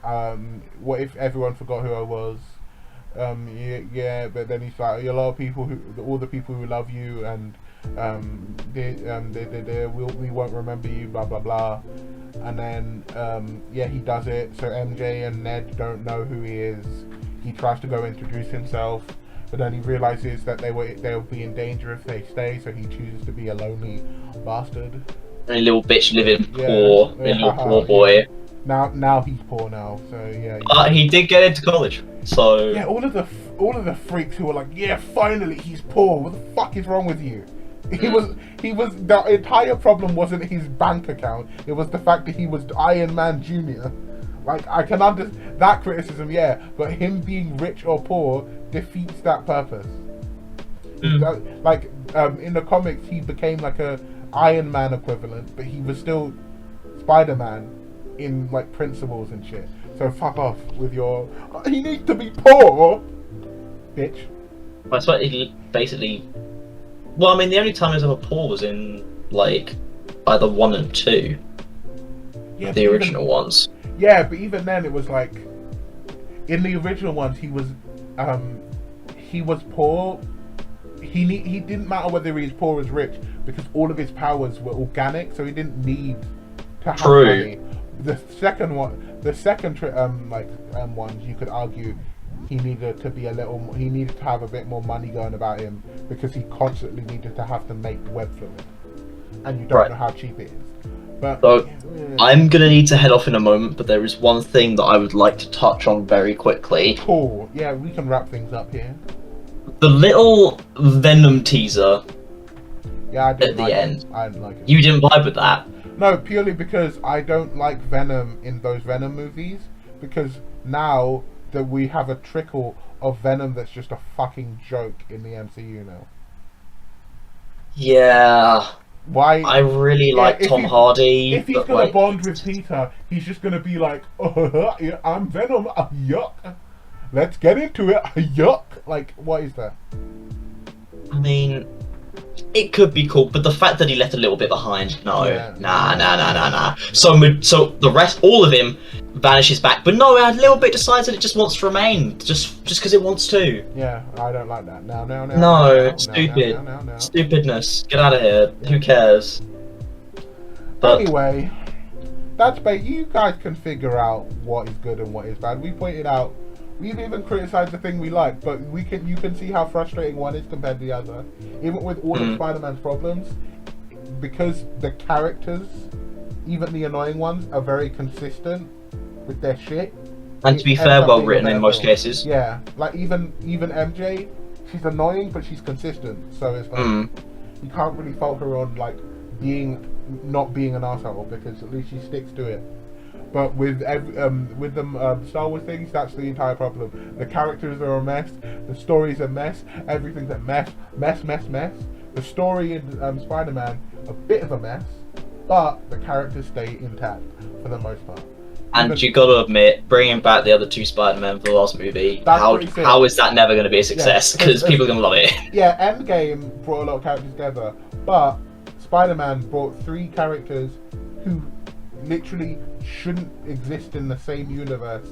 what if everyone forgot who I was? But then he's like, a lot of people all the people who love you and we won't remember you, blah blah blah. And then he does it. So MJ and Ned don't know who he is. He tries to go introduce himself, but then he realizes that they'll be in danger if they stay. So he chooses to be a lonely bastard. A little bitch living poor, little poor boy. Now he's poor now. So yeah. He did get into college. So yeah, all of the freaks who were like, yeah, finally he's poor. What the fuck is wrong with you? He was the entire problem wasn't his bank account. It was the fact that he was Iron Man Jr. Like, I can understand that criticism, but him being rich or poor defeats that purpose. In the comics, he became like a Iron Man equivalent, but he was still Spider-Man in like principles and shit. So fuck off with your. He needs to be poor, bitch. That's what he basically Well, I mean, the only time he was ever poor was in like either 1 and 2, Yeah, the original ones. Yeah, but even then, it was like in the original ones, he was poor. He didn't matter whether he was poor or rich because all of his powers were organic, so he didn't need to have money. The second one, ones, you could argue he needed to be he needed to have a bit more money going about him because he constantly needed to have to make web fluid, and you don't know how cheap it is. But so I'm gonna need to head off in a moment, but there is one thing that I would like to touch on very quickly. Cool. Yeah, we can wrap things up here. The little Venom teaser. Yeah, I didn't at the like end. It. I didn't like it. You didn't vibe with that? No, purely because I don't like Venom in those Venom movies. Because now that we have a trickle of Venom that's just a fucking joke in the MCU now. Yeah. Why? I really like Tom Hardy. If he's gonna bond with Peter, he's just gonna be like, "Oh, I'm Venom. Yuck. Let's get into it. Yuck." Like, what is that? I mean, it could be cool, but the fact that he left a little bit behind, no. Yeah. Nah. So the rest, all of him vanishes back, but no, a little bit decides that it just wants to remain, just because it wants to. Yeah, I don't like that. No, stupid. Stupidness. Get out of here. Who cares? But anyway, that's bait. You guys can figure out what is good and what is bad. We pointed out. We've even criticised the thing we like, but you can see how frustrating one is compared to the other. Even with all of Spider-Man's problems, because the characters, even the annoying ones, are very consistent with their shit. And to be fair, well written in most cases. Yeah, like even MJ, she's annoying, but she's consistent. So it's like you can't really fault her on like not being an arsehole because at least she sticks to it. But with the Star Wars things, that's the entire problem. The characters are a mess. The story's a mess. Everything's a mess. Mess. The story in Spider-Man, a bit of a mess, but the characters stay intact for the most part. And you gotta admit, bringing back the other two Spider-Men for the last movie, how is that never going to be a success? Because people are going to love it. Yeah, Endgame brought a lot of characters together, but Spider-Man brought 3 characters who literally shouldn't exist in the same universe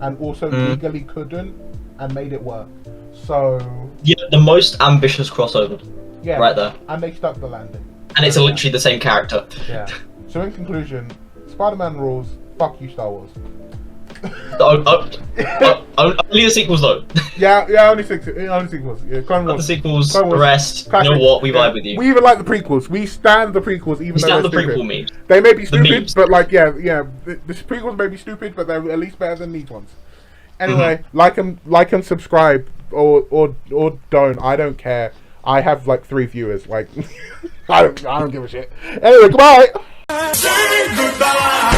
and also legally couldn't, and made it work. So yeah, the most ambitious crossover. Yeah, right there. And they stuck the landing. And it's literally the same character. Yeah. So in conclusion, Spider-Man rules. Fuck you, Star Wars. Only the sequels though. Yeah, only sequels. Yeah, Clone Wars. The sequels, the rest. Classic. You know what? We vibe with you. We even like the prequels. We stand the prequels, even though they're stupid. We stand the prequel memes. They may be stupid, but like, yeah. The prequels may be stupid, but they're at least better than these ones. Anyway, like and subscribe, or don't. I don't care. I have like 3 viewers. Like, I don't give a shit. Anyway, goodbye. Say goodbye.